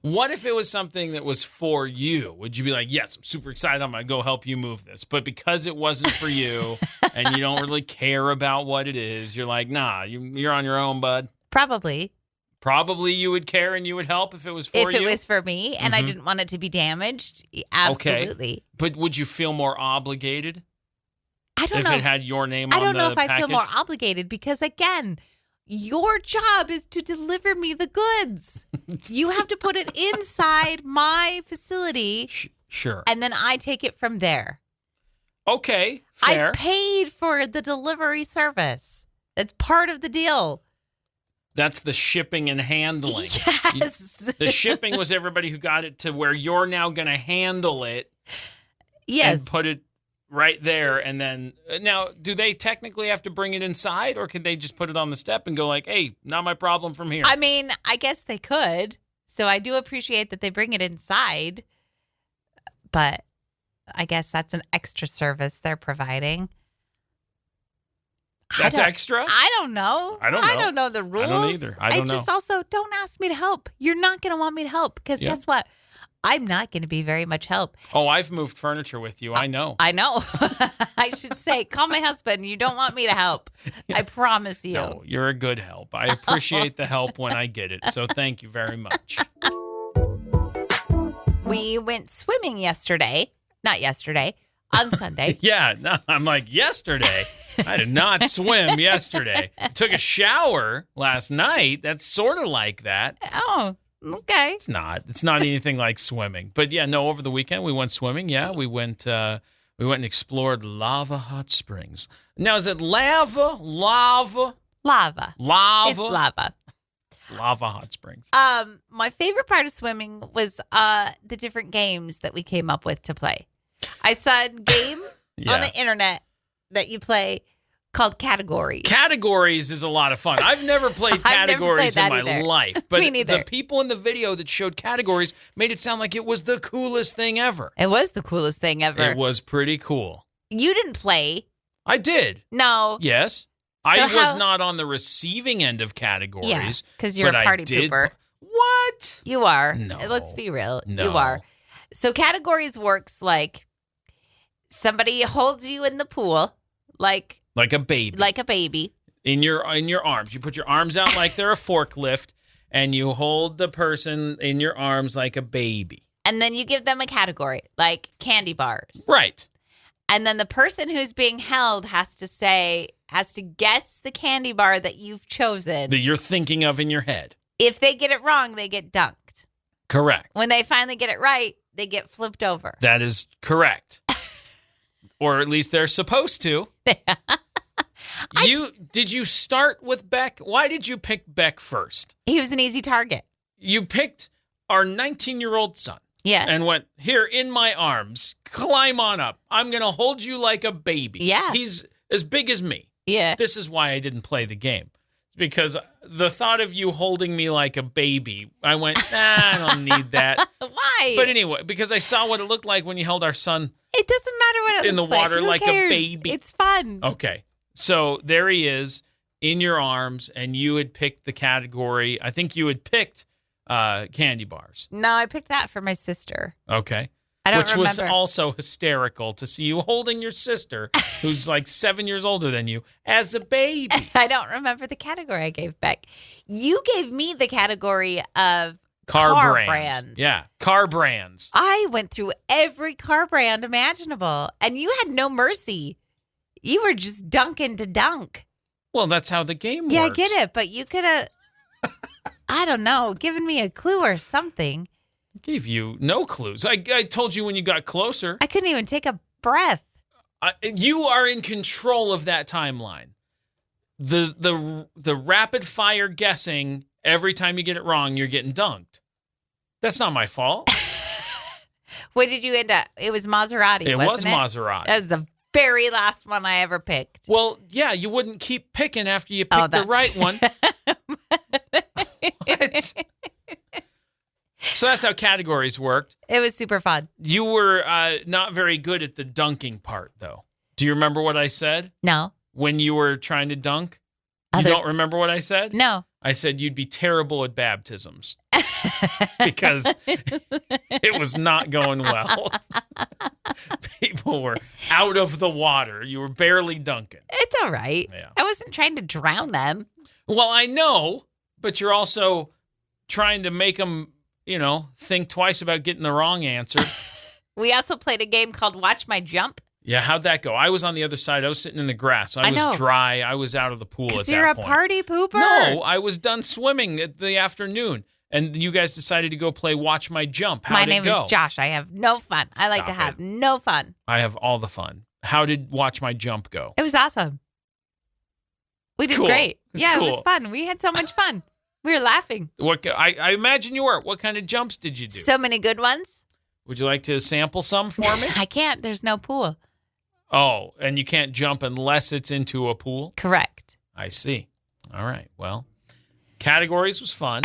Speaker 1: What if it was something that was for you? Would you be like, yes, I'm super excited. I'm going to go help you move this. But because it wasn't for you and you don't really care about what it is, you're like, nah, you're on your own, bud.
Speaker 2: Probably.
Speaker 1: Probably you would care and you would help if it was for you.
Speaker 2: If it was for me and I didn't want it to be damaged, absolutely.
Speaker 1: Okay. But would you feel more obligated
Speaker 2: I don't
Speaker 1: if
Speaker 2: know.
Speaker 1: it had your name
Speaker 2: I
Speaker 1: on
Speaker 2: don't
Speaker 1: the
Speaker 2: know if I feel
Speaker 1: package?
Speaker 2: more obligated because, again, your job is to deliver me the goods. You have to put it inside my facility,
Speaker 1: Sure.
Speaker 2: and then I take it from there.
Speaker 1: Okay, fair.
Speaker 2: I've paid for the delivery service. That's part of the deal.
Speaker 1: That's the shipping and handling.
Speaker 2: Yes.
Speaker 1: The shipping was everybody who got it to where you're now going to handle it
Speaker 2: Yes.
Speaker 1: and put it right there. And then, now, do they technically have to bring it inside or can they just put it on the step and go like, hey, not my problem from here?
Speaker 2: I mean, I guess they could. So I do appreciate that they bring it inside. But I guess that's an extra service they're providing.
Speaker 1: That's extra?
Speaker 2: I don't know.
Speaker 1: I don't know.
Speaker 2: I don't know the rules.
Speaker 1: I don't either. I don't know.
Speaker 2: just also don't ask me to help. You're not going to want me to help because guess what? I'm not going to be very much help.
Speaker 1: Oh, I've moved furniture with you. I know.
Speaker 2: I know. I should say, call my husband. You don't want me to help. I promise you.
Speaker 1: No, you're a good help. I appreciate the help when I get it. So thank you very much.
Speaker 2: We went swimming yesterday. Not yesterday. On Sunday.
Speaker 1: Yeah. No, I'm like, yesterday? I did not swim yesterday. I took a shower last night. That's sort of like that.
Speaker 2: Oh, okay.
Speaker 1: It's not. It's not anything like swimming. But yeah, no, over the weekend we went swimming. Yeah, we went and explored Lava Hot Springs. Now, is it lava?
Speaker 2: Lava. It's lava.
Speaker 1: Lava Hot Springs.
Speaker 2: My favorite part of swimming was the different games that we came up with to play. I saw a game on the internet that you play called Categories.
Speaker 1: Categories is a lot of fun. I've never played Categories in my life. But
Speaker 2: Me neither.
Speaker 1: The people in the video that showed Categories made it sound like it was the coolest thing ever.
Speaker 2: It was the coolest thing ever.
Speaker 1: It was pretty cool.
Speaker 2: You didn't play.
Speaker 1: I did.
Speaker 2: No.
Speaker 1: Yes. I was not on the receiving end of Categories.
Speaker 2: Yeah, because you're a party pooper.
Speaker 1: What?
Speaker 2: You are.
Speaker 1: No.
Speaker 2: Let's be real.
Speaker 1: No.
Speaker 2: You are. So Categories works like somebody holds you in the pool like
Speaker 1: a baby.
Speaker 2: Like a baby.
Speaker 1: In your arms. You put your arms out like they're a forklift, and you hold the person in your arms like a baby.
Speaker 2: And then you give them a category, like candy bars.
Speaker 1: Right.
Speaker 2: And then the person who's being held has to guess the candy bar that you've chosen.
Speaker 1: That you're thinking of in your head.
Speaker 2: If they get it wrong, they get dunked.
Speaker 1: Correct.
Speaker 2: When they finally get it right, they get flipped over.
Speaker 1: That is correct. Or at least they're supposed to. Did you start with Beck? Why did you pick Beck first?
Speaker 2: He was an easy target.
Speaker 1: You picked our 19-year-old son.
Speaker 2: Yeah.
Speaker 1: And went, here, in my arms, climb on up. I'm going to hold you like a baby.
Speaker 2: Yeah.
Speaker 1: He's as big as me.
Speaker 2: Yeah.
Speaker 1: This is why I didn't play the game. Because the thought of you holding me like a baby, I went, I don't need that.
Speaker 2: Why?
Speaker 1: But anyway, because I saw what it looked like when you held our son.
Speaker 2: It doesn't matter what it
Speaker 1: in the
Speaker 2: looks
Speaker 1: water
Speaker 2: like
Speaker 1: a baby.
Speaker 2: It's fun.
Speaker 1: Okay. So there he is in your arms, and you had picked the category. I think you had picked candy bars.
Speaker 2: No, I picked that for my sister.
Speaker 1: Okay.
Speaker 2: I don't
Speaker 1: Which
Speaker 2: remember.
Speaker 1: was also hysterical to see you holding your sister, who's like 7 years older than you, as a baby.
Speaker 2: I don't remember the category I gave Beck. You gave me the category of
Speaker 1: car brands. Yeah, car brands.
Speaker 2: I went through every car brand imaginable, and you had no mercy. You were just dunking to dunk.
Speaker 1: Well, that's how the game works.
Speaker 2: Yeah, I get it, but you could have, I don't know, given me a clue or something.
Speaker 1: I gave you no clues. I told you when you got closer.
Speaker 2: I couldn't even take a breath.
Speaker 1: You are in control of that timeline. The rapid fire guessing, every time you get it wrong, you're getting dunked. That's not my fault.
Speaker 2: What did you end up? It was Maserati,
Speaker 1: It was
Speaker 2: wasn't
Speaker 1: Maserati.
Speaker 2: That was the very last one I ever picked.
Speaker 1: Well, yeah, you wouldn't keep picking after you picked the right one. What? So that's how categories worked.
Speaker 2: It was super fun.
Speaker 1: You were not very good at the dunking part, though. Do you remember what I said?
Speaker 2: No.
Speaker 1: When you were trying to dunk? You don't remember what I said?
Speaker 2: No.
Speaker 1: I said you'd be terrible at baptisms because it was not going well. People were out of the water. You were barely dunking.
Speaker 2: It's all right.
Speaker 1: Yeah.
Speaker 2: I wasn't trying to drown them.
Speaker 1: Well, I know, but you're also trying to make them, think twice about getting the wrong answer.
Speaker 2: We also played a game called Watch My Jump.
Speaker 1: Yeah, how'd that go? I was on the other side. I was sitting in the grass. I was dry. I was out of the pool at that point.
Speaker 2: Because you're a party pooper?
Speaker 1: No, I was done swimming at the afternoon. And you guys decided to go play Watch My Jump. How'd it go?
Speaker 2: My name is Josh. I have no fun. I like to have no fun.
Speaker 1: I have all the fun. How did Watch My Jump go?
Speaker 2: It was awesome. We did great. Yeah,
Speaker 1: cool.
Speaker 2: It was fun. We had so much fun. We were laughing.
Speaker 1: I imagine you were. What kind of jumps did you do?
Speaker 2: So many good ones.
Speaker 1: Would you like to sample some for me?
Speaker 2: I can't. There's no pool.
Speaker 1: Oh, and you can't jump unless it's into a pool?
Speaker 2: Correct.
Speaker 1: I see. All right. Well, categories was fun.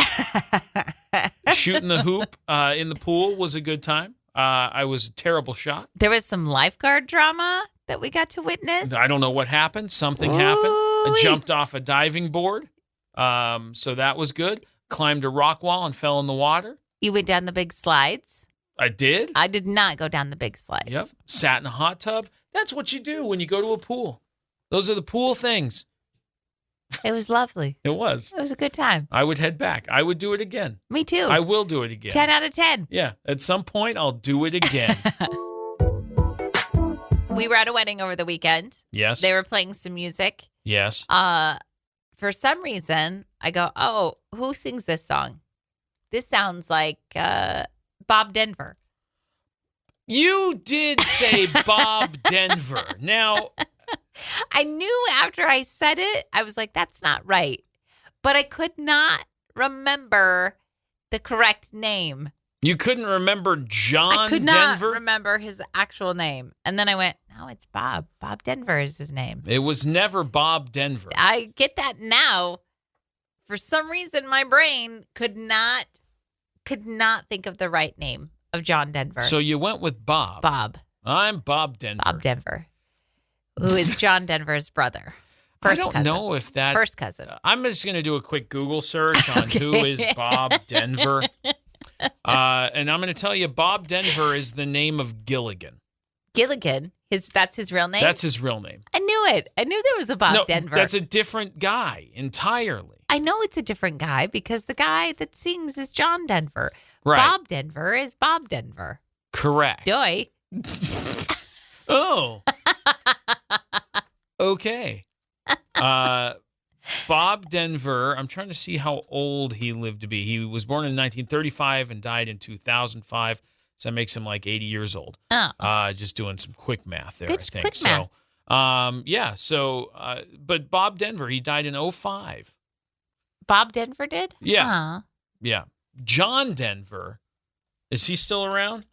Speaker 1: Shooting the hoop in the pool was a good time. I was a terrible shot.
Speaker 2: There was some lifeguard drama that we got to witness.
Speaker 1: I don't know what happened. Something happened. I jumped off a diving board. So that was good. Climbed a rock wall and fell in the water.
Speaker 2: You went down the big slides.
Speaker 1: I did.
Speaker 2: I did not go down the big slides.
Speaker 1: Yep. Sat in a hot tub. That's what you do when you go to a pool. Those are the pool things.
Speaker 2: It was lovely.
Speaker 1: It was.
Speaker 2: It was a good time.
Speaker 1: I would head back. I would do it again.
Speaker 2: Me too.
Speaker 1: I will do it again.
Speaker 2: 10 out of 10.
Speaker 1: Yeah. At some point, I'll do it again.
Speaker 2: We were at a wedding over the weekend.
Speaker 1: Yes.
Speaker 2: They were playing some music.
Speaker 1: Yes.
Speaker 2: For some reason, I go, oh, who sings this song? This sounds like Bob Denver.
Speaker 1: You did say Bob Denver. Now,
Speaker 2: I knew after I said it, I was like, that's not right. But I could not remember the correct name.
Speaker 1: you couldn't remember John
Speaker 2: I could not
Speaker 1: Denver?
Speaker 2: remember his actual name. And then I went, no, it's Bob. Bob Denver is his name.
Speaker 1: It was never Bob Denver.
Speaker 2: I get that now. For some reason, my brain could not think of the right name of John Denver.
Speaker 1: So you went with Bob.
Speaker 2: Bob.
Speaker 1: I'm Bob Denver.
Speaker 2: Bob Denver, who is John Denver's brother.
Speaker 1: I don't know if that...
Speaker 2: First cousin.
Speaker 1: I'm just going to do a quick Google search on who is Bob Denver. And I'm going to tell you, Bob Denver is the name of Gilligan.
Speaker 2: Gilligan? That's his real name?
Speaker 1: That's his real name.
Speaker 2: I knew it. I knew there was a Bob Denver.
Speaker 1: That's a different guy entirely.
Speaker 2: I know it's a different guy because the guy that sings is John Denver.
Speaker 1: Right.
Speaker 2: Bob Denver is Bob Denver.
Speaker 1: Correct.
Speaker 2: Doy.
Speaker 1: Oh. Okay. Bob Denver, I'm trying to see how old he lived to be. He was born in 1935 and died in 2005. So that makes him like 80 years old.
Speaker 2: Oh.
Speaker 1: Just doing some quick math there,
Speaker 2: Good,
Speaker 1: I think.
Speaker 2: quick
Speaker 1: So, but Bob Denver, he died in 2005.
Speaker 2: Bob Denver did?
Speaker 1: Yeah.
Speaker 2: Huh.
Speaker 1: Yeah. John Denver, is he still around?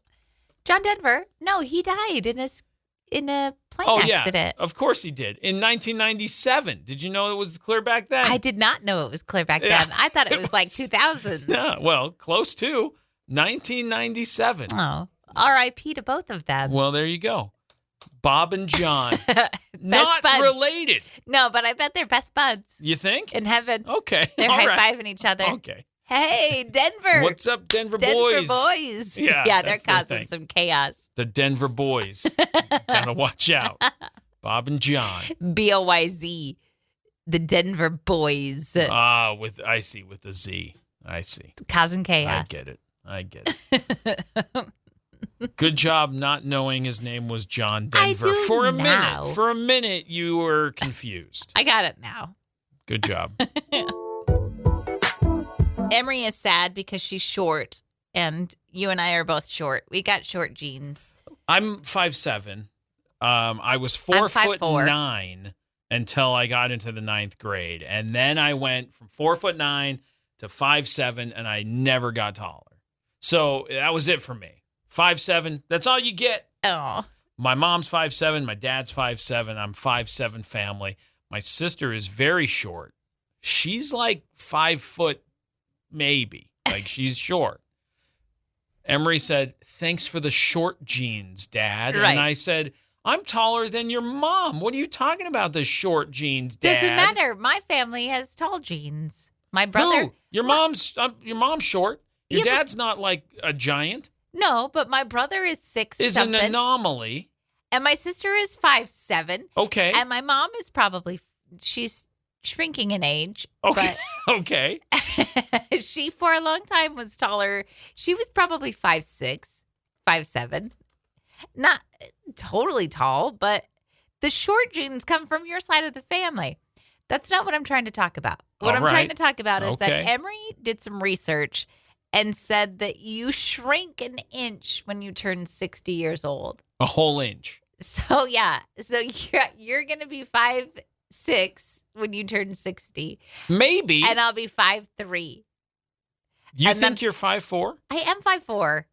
Speaker 2: John Denver? No, he died in a plane accident.
Speaker 1: Yeah. Of course he did. In 1997. Did you know it was clear back then?
Speaker 2: I did not know it was clear back then. I thought it was like 2000.
Speaker 1: Yeah, well, close to 1997.
Speaker 2: Oh, R.I.P. to both of them.
Speaker 1: Well, there you go. Bob and John. Not
Speaker 2: buds.
Speaker 1: related.
Speaker 2: No, but I bet they're best buds
Speaker 1: You think?
Speaker 2: in heaven.
Speaker 1: Okay.
Speaker 2: They're
Speaker 1: all right.
Speaker 2: high-fiving each other.
Speaker 1: Okay.
Speaker 2: Hey, Denver.
Speaker 1: What's up, Denver
Speaker 2: Denver
Speaker 1: boys?
Speaker 2: boys.
Speaker 1: Yeah,
Speaker 2: they're
Speaker 1: that's their
Speaker 2: causing
Speaker 1: thing.
Speaker 2: some chaos.
Speaker 1: The DenverBoyz. Gotta watch out. Bob and John.
Speaker 2: BOYZ. The Denver boys.
Speaker 1: I see, with the Z. I see.
Speaker 2: Causing chaos.
Speaker 1: I get it. Good job not knowing his name was John Denver.
Speaker 2: I do
Speaker 1: For a
Speaker 2: now.
Speaker 1: minute. For a minute, you were confused.
Speaker 2: I got it now.
Speaker 1: Good job.
Speaker 2: Emery is sad because she's short, and you and I are both short. We got short jeans.
Speaker 1: I'm 5'7". I was
Speaker 2: I'm
Speaker 1: 4'9" until I got into the 9th grade. And then I went from 4'9" to 5'7", and I never got taller. So that was it for me. 5'7", that's all you get.
Speaker 2: Oh.
Speaker 1: My mom's 5'7", my dad's 5'7". I'm 5'7" family. My sister is very short. She's like 5 foot, maybe. Like, she's short. Emery said, "Thanks for the short jeans, Dad."
Speaker 2: Right.
Speaker 1: And I said, "I'm taller than your mom. What are you talking about, the short jeans, Dad?"
Speaker 2: Doesn't matter. My family has tall jeans. My brother.
Speaker 1: Who? Your mom's short. Your
Speaker 2: Yeah, but-
Speaker 1: dad's not like a giant.
Speaker 2: No, but my brother is 6
Speaker 1: Is
Speaker 2: something.
Speaker 1: an anomaly.
Speaker 2: And my sister is 5'7".
Speaker 1: Okay.
Speaker 2: And my mom is she's shrinking in age.
Speaker 1: Okay. Okay.
Speaker 2: But she, for a long time, was taller. She was probably 5'6", 5'7". Not totally tall, but the short genes come from your side of the family. That's not what I'm trying to talk about. What
Speaker 1: All
Speaker 2: I'm trying
Speaker 1: right.
Speaker 2: to talk about is
Speaker 1: Okay.
Speaker 2: that Emery did some research and said that you shrink an inch when you turn 60 years old.
Speaker 1: A whole inch.
Speaker 2: So yeah, so you're gonna be 5'6" when you turn 60,
Speaker 1: Maybe.
Speaker 2: and I'll be 5'3".
Speaker 1: You
Speaker 2: and
Speaker 1: think
Speaker 2: then-
Speaker 1: you're 5'4"?
Speaker 2: I am 5'4",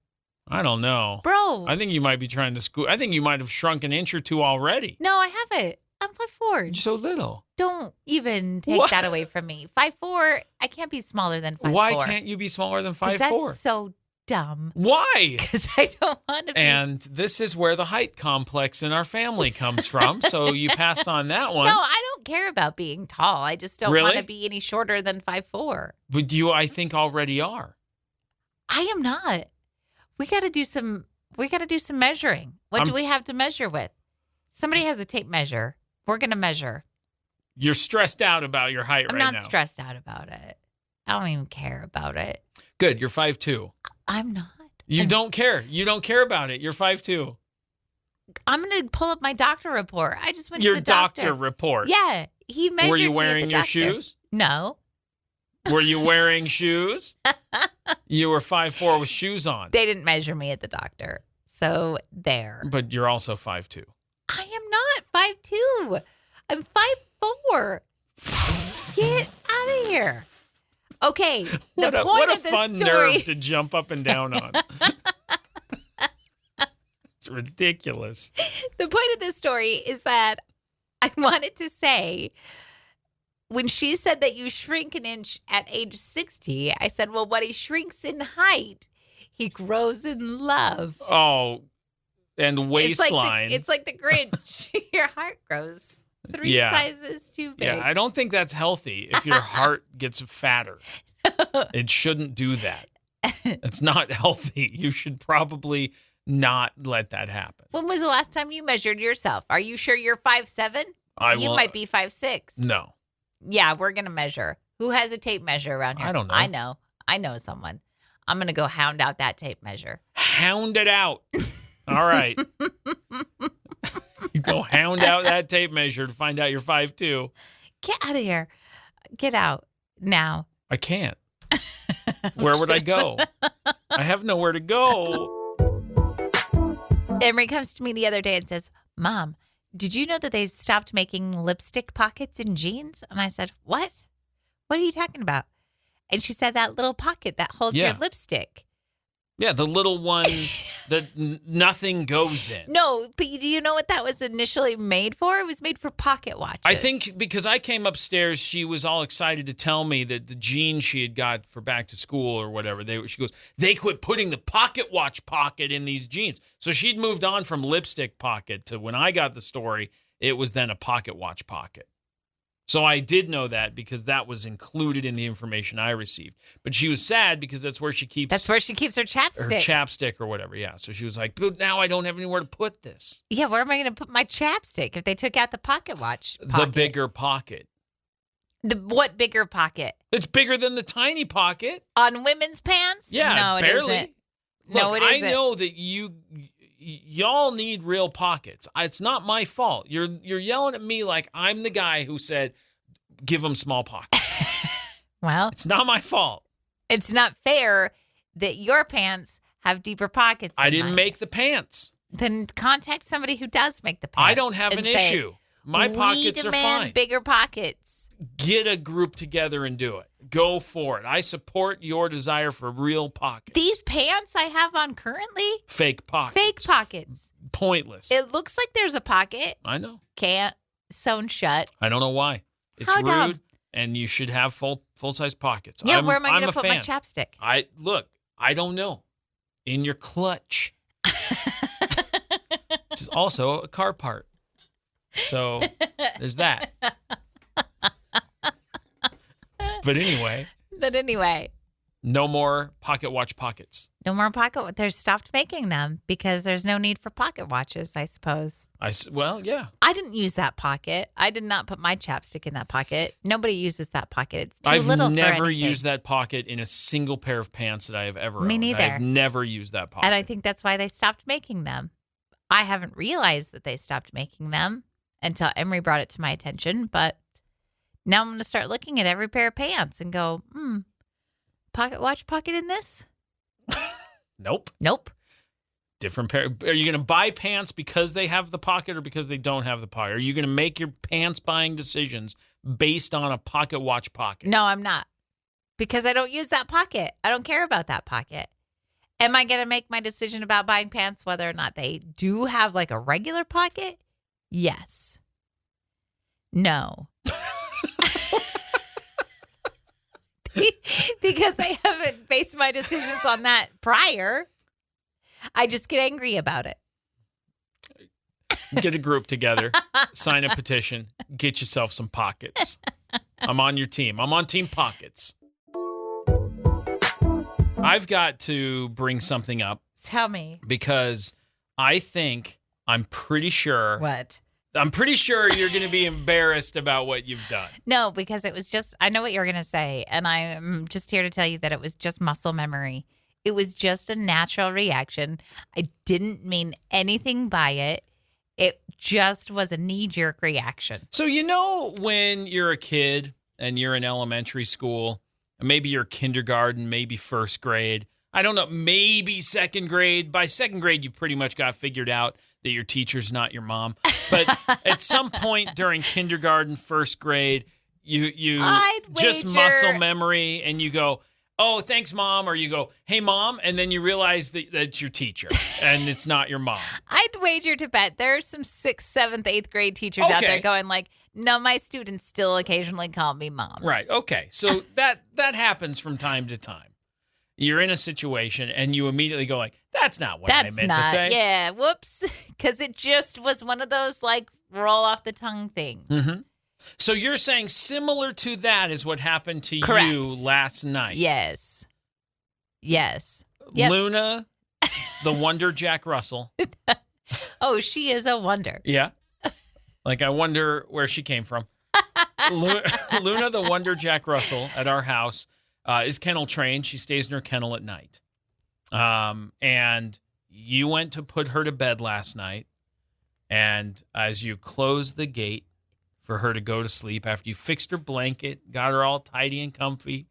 Speaker 1: I don't know.
Speaker 2: bro.
Speaker 1: I think you might be trying to school. I think you might have shrunk an inch or two already.
Speaker 2: No, I haven't. I'm 5'4".
Speaker 1: You're so little.
Speaker 2: Don't even take
Speaker 1: What?
Speaker 2: that away from me. 5'4", I can't be smaller than 5'4".
Speaker 1: Why can't you be smaller than
Speaker 2: 'Cause
Speaker 1: 5'4"?
Speaker 2: That's so dumb.
Speaker 1: Why?
Speaker 2: Because I don't want to be.
Speaker 1: And this is where the height complex in our family comes from. So you pass on that one.
Speaker 2: No, I don't don't care about being tall. I just don't
Speaker 1: Really?
Speaker 2: want to be any shorter than 5'4".
Speaker 1: But you, I think, already are.
Speaker 2: I am not. We got to do some measuring. What do we have to measure with? Somebody has a tape measure. We're going to measure.
Speaker 1: You're stressed out about your height right now.
Speaker 2: I'm not stressed out about it. I don't even care about it.
Speaker 1: Good. You're 5'2".
Speaker 2: I'm not.
Speaker 1: You don't care. You don't care about it. You're 5'2".
Speaker 2: I'm going to pull up my doctor report. I just went to
Speaker 1: Your
Speaker 2: the doctor.
Speaker 1: doctor report.
Speaker 2: Yeah. He measured me.
Speaker 1: Were you
Speaker 2: at
Speaker 1: wearing
Speaker 2: the
Speaker 1: your
Speaker 2: doctor.
Speaker 1: shoes?
Speaker 2: No.
Speaker 1: Were you wearing shoes? You were 5'4" with shoes on.
Speaker 2: They didn't measure me at the doctor. So there.
Speaker 1: But you're also 5'2".
Speaker 2: I am not 5'2". I'm 5'4". Get out of here. Okay.
Speaker 1: What a fun nerve to jump up and down on. It's ridiculous.
Speaker 2: The point of this story is that I wanted to say, when she said that you shrink an inch at age 60, I said, well, when he shrinks in height, he grows in love.
Speaker 1: Oh, and waistline.
Speaker 2: It's like the Grinch. Your heart grows 3 sizes too big.
Speaker 1: Yeah, I don't think that's healthy if your heart gets fatter. It shouldn't do that. It's not healthy. You should probably not let that happen.
Speaker 2: When was the last time you measured yourself? Are you sure you're 5'7"? You might be 5'6".
Speaker 1: No.
Speaker 2: Yeah, we're going to measure. Who has a tape measure around here?
Speaker 1: I don't know.
Speaker 2: I know someone. I'm going to go hound out that tape measure.
Speaker 1: Hound it out. All right. You go hound out that tape measure to find out you're 5'2".
Speaker 2: Get out of here. Get out now.
Speaker 1: I can't. Where would I go? I have nowhere to go.
Speaker 2: Emery comes to me the other day and says, Mom, did you know that they've stopped making lipstick pockets in jeans? And I said, what? What are you talking about? And she said that little pocket that holds your lipstick.
Speaker 1: Yeah, the little one that nothing goes in.
Speaker 2: No, but do you know what that was initially made for? It was made for pocket watches.
Speaker 1: I think because I came upstairs, she was all excited to tell me that the jeans she had got for back to school or whatever, she goes, they quit putting the pocket watch pocket in these jeans. So she'd moved on from lipstick pocket to when I got the story, it was then a pocket watch pocket. So I did know that because that was included in the information I received. But she was sad because that's where she keeps
Speaker 2: her chapstick.
Speaker 1: Her chapstick or whatever, yeah. So she was like, but now I don't have anywhere to put this.
Speaker 2: Yeah, where am I going to put my chapstick if they took out the pocket watch pocket?
Speaker 1: The bigger pocket.
Speaker 2: What bigger pocket?
Speaker 1: It's bigger than the tiny pocket.
Speaker 2: On women's pants?
Speaker 1: Yeah,
Speaker 2: no,
Speaker 1: barely.
Speaker 2: It isn't.
Speaker 1: Look,
Speaker 2: no, it isn't.
Speaker 1: I know that y'all need real pockets. It's not my fault. You're yelling at me like I'm the guy who said, give them small pockets.
Speaker 2: Well,
Speaker 1: it's not my fault.
Speaker 2: It's not fair that your pants have deeper pockets.
Speaker 1: I didn't make the pants.
Speaker 2: Then contact somebody who does make the pants.
Speaker 1: I don't have an issue. My pockets are fine.
Speaker 2: Bigger pockets.
Speaker 1: Get a group together and do it. Go for it. I support your desire for real pockets.
Speaker 2: These pants I have on currently?
Speaker 1: Fake pockets.
Speaker 2: Fake pockets.
Speaker 1: Pointless.
Speaker 2: It looks like there's a pocket.
Speaker 1: I know.
Speaker 2: Can't. Sewn shut.
Speaker 1: I don't know why. It's
Speaker 2: How
Speaker 1: rude,
Speaker 2: dumb.
Speaker 1: And you should have full-size pockets.
Speaker 2: Yeah, where am I going to put
Speaker 1: fan.
Speaker 2: my chapstick?
Speaker 1: I don't know. In your clutch. Which is also a car part. So there's that. But anyway. No more pocket watch pockets.
Speaker 2: No more pocket. They've stopped making them because there's no need for pocket watches, I suppose.
Speaker 1: Well, yeah.
Speaker 2: I didn't use that pocket. I did not put my chapstick in that pocket. Nobody uses that pocket. It's too little for anything.
Speaker 1: I've never used that pocket in a single pair of pants that I have ever owned.
Speaker 2: Me neither.
Speaker 1: I've never used that pocket.
Speaker 2: And I think that's why they stopped making them. I haven't realized that they stopped making them until Emery brought it to my attention. But now I'm going to start looking at every pair of pants and go, pocket watch pocket in this? Nope.
Speaker 1: Different pair. Are you going to buy pants because they have the pocket or because they don't have the pocket? Are you going to make your pants buying decisions based on a pocket watch pocket?
Speaker 2: No, I'm not. Because I don't use that pocket. I don't care about that pocket. Am I going to make my decision about buying pants whether or not they do have like a regular pocket? Yes. No. Because I haven't based my decisions on that prior. I just get angry about it.
Speaker 1: Get a group together, sign a petition, get yourself some pockets. I'm on your team. I'm on Team Pockets. I've got to bring something up.
Speaker 2: Tell me.
Speaker 1: Because I'm pretty sure.
Speaker 2: What?
Speaker 1: I'm pretty sure you're going to be embarrassed about what you've done.
Speaker 2: No, because it was just, I know what you're going to say. And I'm just here to tell you that it was just muscle memory. It was just a natural reaction. I didn't mean anything by it. It just was a knee-jerk reaction.
Speaker 1: So, when you're a kid and you're in elementary school, maybe you're kindergarten, maybe first grade, I don't know, maybe second grade. By second grade, you pretty much got figured out that your teacher's not your mom. But at some point during kindergarten, first grade, you just muscle memory and you go, oh, thanks, Mom. Or you go, hey, Mom. And then you realize that it's your teacher and it's not your mom.
Speaker 2: I'd wager to bet there's some 6th, 7th, 8th grade teachers out there going like, no, my students still occasionally call me Mom.
Speaker 1: Right. Okay. So that happens from time to time. You're in a situation and you immediately go like, that's not what I meant to say.
Speaker 2: Yeah. Whoops. Because it just was one of those like roll off the tongue things.
Speaker 1: Mm-hmm. So you're saying similar to that is what happened to
Speaker 2: Correct.
Speaker 1: you last night.
Speaker 2: Yes. Yep.
Speaker 1: Luna, the Wonder Jack Russell.
Speaker 2: Oh, she is a wonder.
Speaker 1: Yeah. Like, I wonder where she came from. Luna, the Wonder Jack Russell at our house is kennel trained. She stays in her kennel at night. And you went to put her to bed last night. And as you closed the gate for her to go to sleep, after you fixed her blanket, got her all tidy and comfy,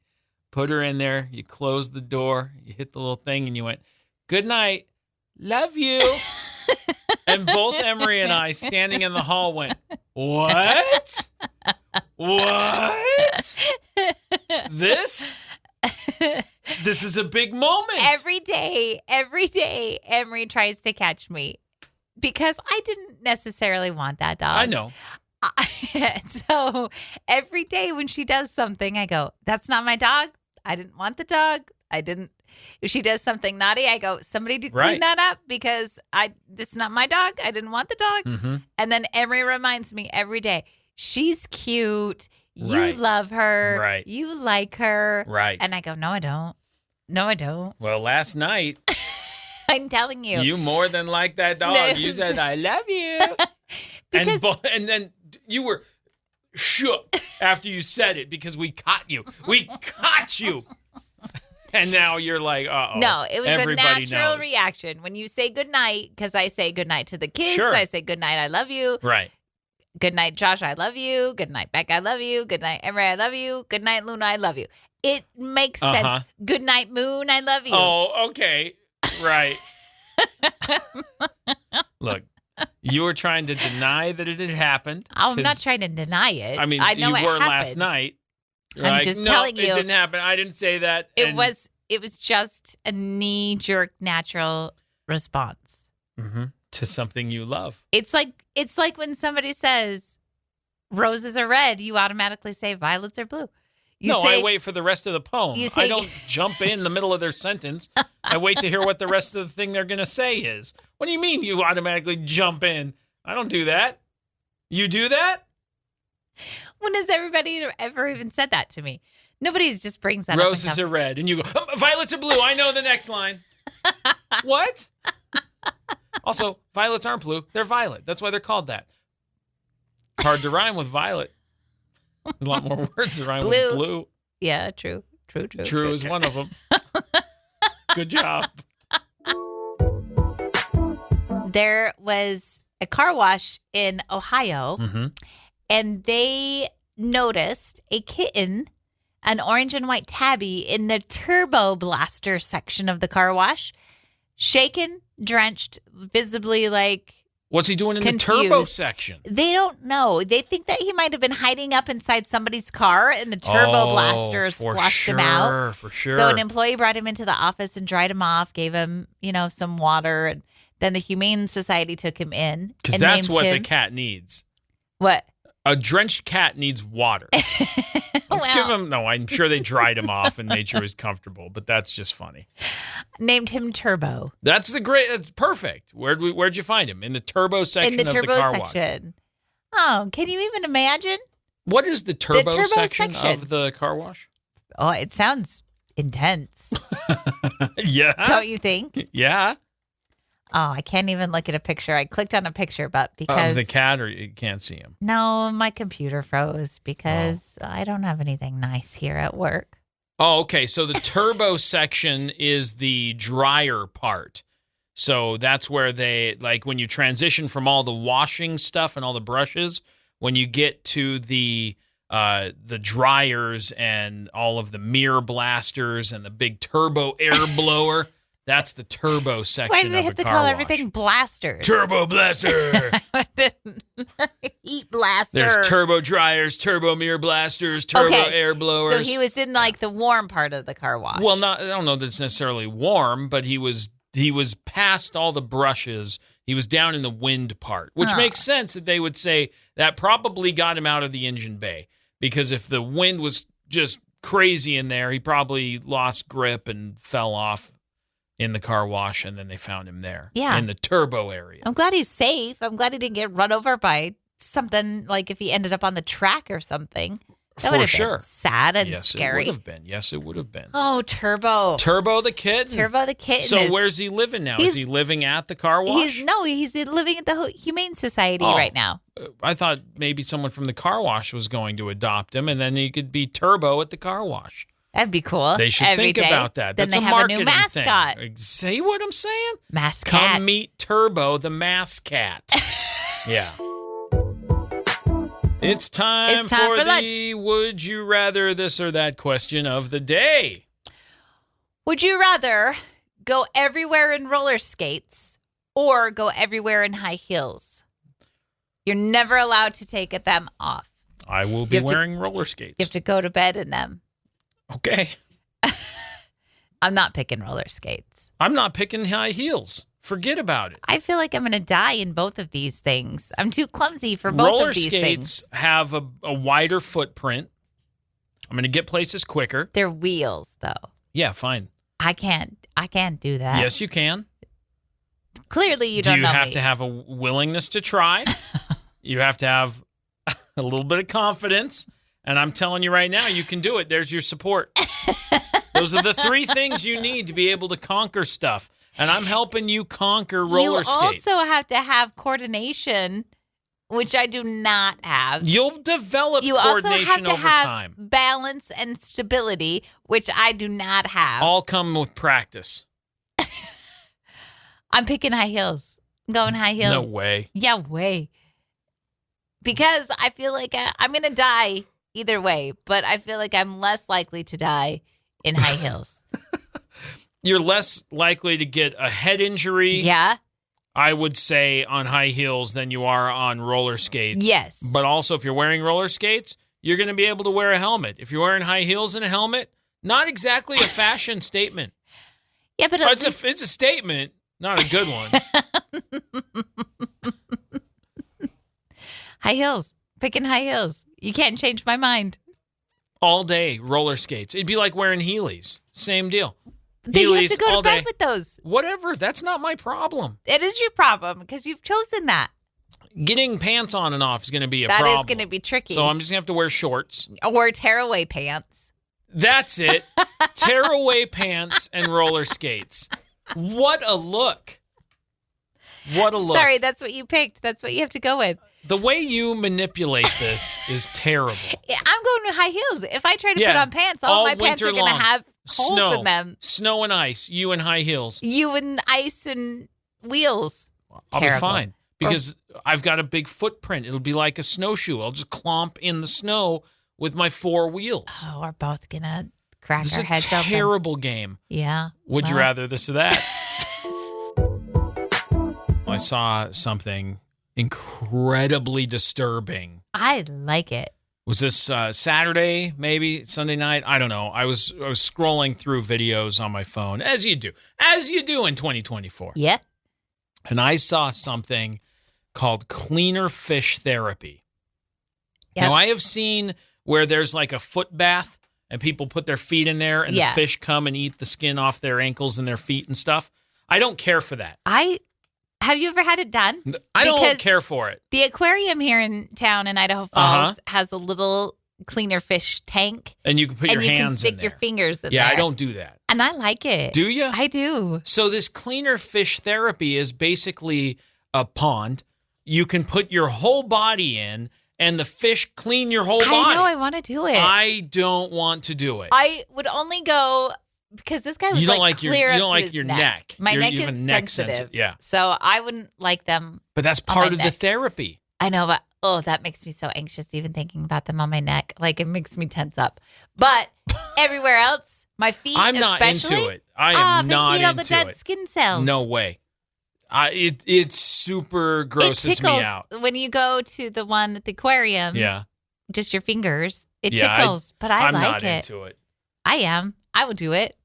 Speaker 1: put her in there, you closed the door, you hit the little thing, and you went, good night, love you. And both Emery and I, standing in the hall, went, what? What? This is a big moment.
Speaker 2: Every day, Emery tries to catch me because I didn't necessarily want that dog.
Speaker 1: I know.
Speaker 2: So every day when she does something, I go, that's not my dog. I didn't want the dog. If she does something naughty, I go, somebody clean that up because this is not my dog. I didn't want the dog. Mm-hmm. And then Emery reminds me every day, she's cute. You love her. Right. You like her.
Speaker 1: Right.
Speaker 2: And I go, no, I don't. No, I don't.
Speaker 1: Well, last night.
Speaker 2: I'm telling you.
Speaker 1: You more than like that dog. No. You said, I love you. And then you were shook after you said it because we caught you. We caught you. And now you're like, uh-oh.
Speaker 2: No, it was a natural reaction. When you say goodnight, because I say goodnight to the kids. Sure. I say goodnight, I love you.
Speaker 1: Right.
Speaker 2: Good night, Josh, I love you. Good night, Beck, I love you. Good night, Emery, I love you. Good night, Luna, I love you. It makes sense. Good night, Moon, I love you.
Speaker 1: Oh, okay. Right. Look, you were trying to deny that it had happened.
Speaker 2: I'm not trying to deny it.
Speaker 1: I mean, I know you were last night.
Speaker 2: I'm just telling you.
Speaker 1: It didn't happen. I didn't say that.
Speaker 2: It was just a knee-jerk natural response.
Speaker 1: Mm-hmm. To something you love.
Speaker 2: It's like when somebody says roses are red, you automatically say violets are blue.
Speaker 1: I wait for the rest of the poem. I don't jump in the middle of their sentence. I wait to hear what the rest of the thing they're going to say is. What do you mean you automatically jump in? I don't do that. You do that?
Speaker 2: When has everybody ever even said that to me? Nobody just brings that
Speaker 1: Roses
Speaker 2: up.
Speaker 1: Roses are red. And you go, violets are blue. I know the next line. What? Also, violets aren't blue. They're violet. That's why they're called that. Hard to rhyme with violet. There's a lot more words to rhyme with blue.
Speaker 2: Yeah, true.
Speaker 1: True is one of them. Good job.
Speaker 2: There was a car wash in Ohio, and they noticed a kitten, an orange and white tabby, in the turbo blaster section of the car wash, shaken, drenched, visibly like
Speaker 1: what's he doing in
Speaker 2: confused.
Speaker 1: The turbo section?
Speaker 2: They don't know. They think that he might have been hiding up inside somebody's car and the turbo blaster squashed him out.
Speaker 1: For sure.
Speaker 2: So an employee brought him into the office and dried him off, gave him, some water, and then the Humane Society took him in.
Speaker 1: Because that's what the cat needs.
Speaker 2: What?
Speaker 1: A drenched cat needs water. Let's give him. No, I'm sure they dried him off and made sure he was comfortable. But that's just funny.
Speaker 2: Named him Turbo.
Speaker 1: That's perfect. Where'd you find him? In the turbo section of the car wash.
Speaker 2: Oh, can you even imagine?
Speaker 1: What is the turbo section of the car wash?
Speaker 2: Oh, it sounds intense.
Speaker 1: Yeah.
Speaker 2: Don't you think?
Speaker 1: Yeah.
Speaker 2: Oh, I can't even look at a picture. I clicked on a picture, but because...
Speaker 1: Of the cat, or you can't see him?
Speaker 2: No, my computer froze because I don't have anything nice here at work.
Speaker 1: Oh, okay. So the turbo section is the dryer part. So that's where they, like when you transition from all the washing stuff and all the brushes, when you get to the dryers and all of the mirror blasters and the big turbo air blower... That's the turbo section
Speaker 2: Why do they have to call
Speaker 1: wash.
Speaker 2: everything blasters?
Speaker 1: Turbo blaster.
Speaker 2: Heat blaster.
Speaker 1: There's turbo dryers, turbo mirror blasters, turbo air blowers.
Speaker 2: So he was in like the warm part of the car wash.
Speaker 1: Well, I don't know that it's necessarily warm, but he was past all the brushes. He was down in the wind part, which makes sense that they would say that probably got him out of the engine bay, because if the wind was just crazy in there, he probably lost grip and fell off in the car wash, and then they found him there in the turbo area.
Speaker 2: I'm glad he's safe. I'm glad he didn't get run over by something, like if he ended up on the track or something. That would have been sad and scary.
Speaker 1: Yes, it would have been.
Speaker 2: Oh, Turbo.
Speaker 1: Turbo the kitten.
Speaker 2: Turbo the kitten.
Speaker 1: So where's he living now? Is he living at the car wash?
Speaker 2: He's living at the Humane Society right now.
Speaker 1: I thought maybe someone from the car wash was going to adopt him, and then he could be Turbo at the car wash.
Speaker 2: That'd be cool.
Speaker 1: They should think about that.
Speaker 2: Then
Speaker 1: That's
Speaker 2: they
Speaker 1: a
Speaker 2: have
Speaker 1: marketing
Speaker 2: a new mascot.
Speaker 1: thing. See what I'm saying?
Speaker 2: Mascot.
Speaker 1: Come meet Turbo, the mascot. Yeah. It's time for the
Speaker 2: lunch.
Speaker 1: Would You Rather This or That question of the day.
Speaker 2: Would you rather go everywhere in roller skates or go everywhere in high heels? You're never allowed to take them off.
Speaker 1: I will be wearing roller skates.
Speaker 2: You have to go to bed in them.
Speaker 1: Okay.
Speaker 2: I'm not picking roller skates.
Speaker 1: I'm not picking high heels. Forget about it.
Speaker 2: I feel like I'm going to die in both of these things. I'm too clumsy for both of these things.
Speaker 1: Roller skates have a wider footprint. I'm going to get places quicker.
Speaker 2: They're wheels, though.
Speaker 1: Yeah, fine.
Speaker 2: I can't do that.
Speaker 1: Yes, you can.
Speaker 2: Clearly, you don't know me.
Speaker 1: Do you have to have a willingness to try? You have to have a little bit of confidence. And I'm telling you right now, you can do it. There's your support. Those are the three things you need to be able to conquer stuff. And I'm helping you conquer roller skates.
Speaker 2: You also have to have coordination, which I do not have.
Speaker 1: You'll develop coordination over time.
Speaker 2: Balance and stability, which I do not have.
Speaker 1: All come with practice.
Speaker 2: I'm picking high heels. I'm going high heels.
Speaker 1: No way.
Speaker 2: Yeah, way. Because I feel like I'm going to die either way, but I feel like I'm less likely to die in high heels.
Speaker 1: You're less likely to get a head injury.
Speaker 2: Yeah.
Speaker 1: I would say on high heels than you are on roller skates.
Speaker 2: Yes.
Speaker 1: But also, if you're wearing roller skates, you're going to be able to wear a helmet. If you're wearing high heels and a helmet, not exactly a fashion statement.
Speaker 2: Yeah, but
Speaker 1: it's a statement, not a good one.
Speaker 2: High heels. Picking high heels. You can't change my mind.
Speaker 1: All day, roller skates. It'd be like wearing Heelys. Same deal.
Speaker 2: Then
Speaker 1: Heelys,
Speaker 2: you have to go to bed
Speaker 1: day.
Speaker 2: with those.
Speaker 1: Whatever. That's not my problem.
Speaker 2: It is your problem because you've chosen that.
Speaker 1: Getting pants on and off is going to be a problem.
Speaker 2: That is going to be tricky.
Speaker 1: So I'm just going to have to wear shorts.
Speaker 2: Or tearaway pants.
Speaker 1: That's it. Tearaway pants and roller skates. What a look. What a look.
Speaker 2: Sorry, that's what you picked. That's what you have to go with.
Speaker 1: The way you manipulate this is terrible.
Speaker 2: I'm going with high heels. If I try to put on pants, all my pants are going to have holes in them.
Speaker 1: Snow and ice. You in high heels.
Speaker 2: You in ice and wheels.
Speaker 1: I'll be fine because I've got a big footprint. It'll be like a snowshoe. I'll just clomp in the snow with my four wheels.
Speaker 2: Oh, we're both going to crack our heads open.
Speaker 1: It's a terrible game.
Speaker 2: Yeah.
Speaker 1: Would you rather this or that? I saw something incredibly disturbing.
Speaker 2: I like it.
Speaker 1: Was this Saturday, maybe Sunday night? I don't know. I was scrolling through videos on my phone, as you do in 2024.
Speaker 2: Yeah.
Speaker 1: And I saw something called cleaner fish therapy.
Speaker 2: Yep.
Speaker 1: Now, I have seen where there's like a foot bath and people put their feet in there and the fish come and eat the skin off their ankles and their feet and stuff. I don't care for that.
Speaker 2: Have you ever had it done?
Speaker 1: I don't care for it.
Speaker 2: The aquarium here in town in Idaho Falls has a little cleaner fish tank.
Speaker 1: And you can put your hands in there.
Speaker 2: And you can stick your fingers in there.
Speaker 1: Yeah, I don't do that.
Speaker 2: And I like it.
Speaker 1: Do you?
Speaker 2: I do.
Speaker 1: So this cleaner fish therapy is basically a pond. You can put your whole body in and the fish clean your whole body.
Speaker 2: I know, I want to do it.
Speaker 1: I don't want to do it.
Speaker 2: I would only go because this guy was clear up to his neck. My neck is sensitive.
Speaker 1: Yeah.
Speaker 2: So I wouldn't like them.
Speaker 1: But that's part of the therapy.
Speaker 2: I know, but that makes me so anxious even thinking about them on my neck. Like it makes me tense up. But everywhere else, my feet
Speaker 1: I'm not into it. I am not into it.
Speaker 2: They eat all the dead skin cells.
Speaker 1: No way. It super grosses me out.
Speaker 2: When you go to the one at the aquarium.
Speaker 1: Yeah.
Speaker 2: Just your fingers. It tickles, but I like it.
Speaker 1: I'm not into it.
Speaker 2: I am. I would do it.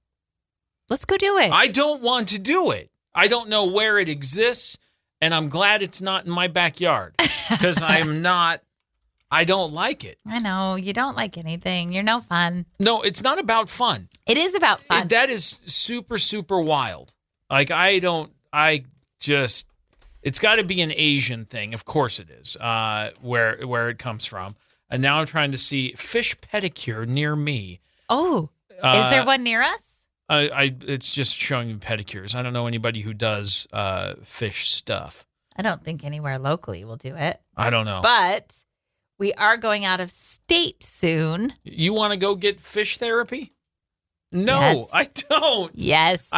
Speaker 2: Let's go do it.
Speaker 1: I don't want to do it. I don't know where it exists, and I'm glad it's not in my backyard because I don't like it.
Speaker 2: I know. You don't like anything. You're no fun.
Speaker 1: No, it's not about fun.
Speaker 2: It is about fun.
Speaker 1: That is super, super wild. Like, it's got to be an Asian thing. Of course it is, where it comes from. And now I'm trying to see fish pedicure near me.
Speaker 2: Oh, is there one near us?
Speaker 1: It's just showing me pedicures. I don't know anybody who does fish stuff.
Speaker 2: I don't think anywhere locally will do it.
Speaker 1: I don't know.
Speaker 2: But we are going out of state soon.
Speaker 1: You want to go get fish therapy? No,
Speaker 2: yes.
Speaker 1: I don't.
Speaker 2: Yes.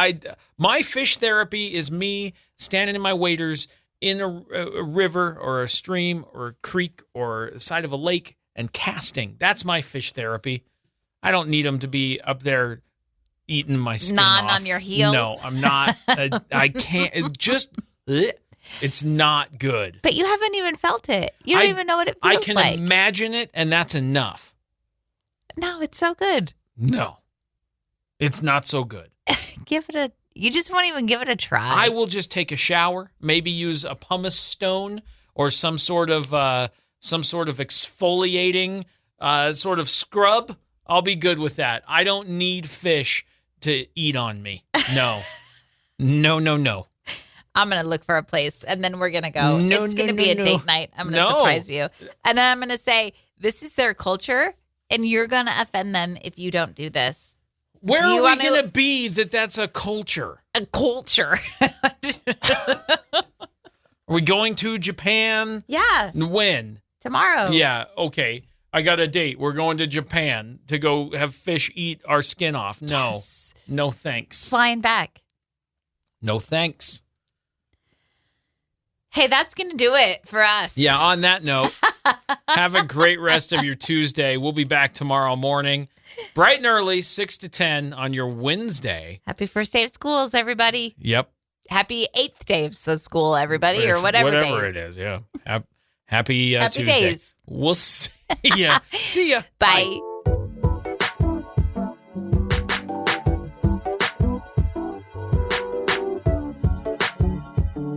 Speaker 1: My fish therapy is me standing in my waders in a river or a stream or a creek or the side of a lake and casting. That's my fish therapy. I don't need them to be up there eating my skin off.
Speaker 2: On your heels?
Speaker 1: No, I'm not. I can't. It's not good.
Speaker 2: But you haven't even felt it. You don't even know what it feels like.
Speaker 1: I can imagine it, and that's enough.
Speaker 2: No, it's so good.
Speaker 1: No, it's not so good.
Speaker 2: You just won't even give it a try.
Speaker 1: I will just take a shower, maybe use a pumice stone or some sort of exfoliating sort of scrub. I'll be good with that. I don't need fish to eat on me. No. No.
Speaker 2: I'm going to look for a place, and then we're going to go. It's going to be a date night. I'm going to surprise you. And then I'm going to say, this is their culture, and you're going to offend them if you don't do this.
Speaker 1: Where are we going to be that's a culture?
Speaker 2: A culture.
Speaker 1: Are we going to Japan?
Speaker 2: Yeah.
Speaker 1: When?
Speaker 2: Tomorrow.
Speaker 1: Yeah, okay. I got a date. We're going to Japan to go have fish eat our skin off. No.
Speaker 2: Yes.
Speaker 1: No thanks.
Speaker 2: Flying back.
Speaker 1: No thanks.
Speaker 2: Hey, that's going to do it for us.
Speaker 1: Yeah, on that note, have a great rest of your Tuesday. We'll be back tomorrow morning, bright and early, 6 to 10 on your Wednesday.
Speaker 2: Happy first day of schools, everybody.
Speaker 1: Yep.
Speaker 2: Happy 8th day of school, everybody, or whatever
Speaker 1: it is, yeah. Happy Tuesday.
Speaker 2: Days.
Speaker 1: We'll see ya. See ya.
Speaker 2: Bye.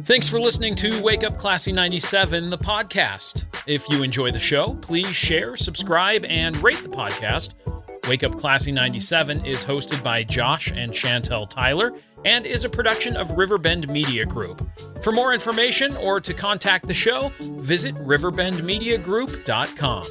Speaker 1: Thanks for listening to Wake Up Classy 97, the podcast. If you enjoy the show, please share, subscribe, and rate the podcast. Wake Up Classy 97 is hosted by Josh and Chantel Tyler and is a production of Riverbend Media Group. For more information or to contact the show, visit riverbendmediagroup.com.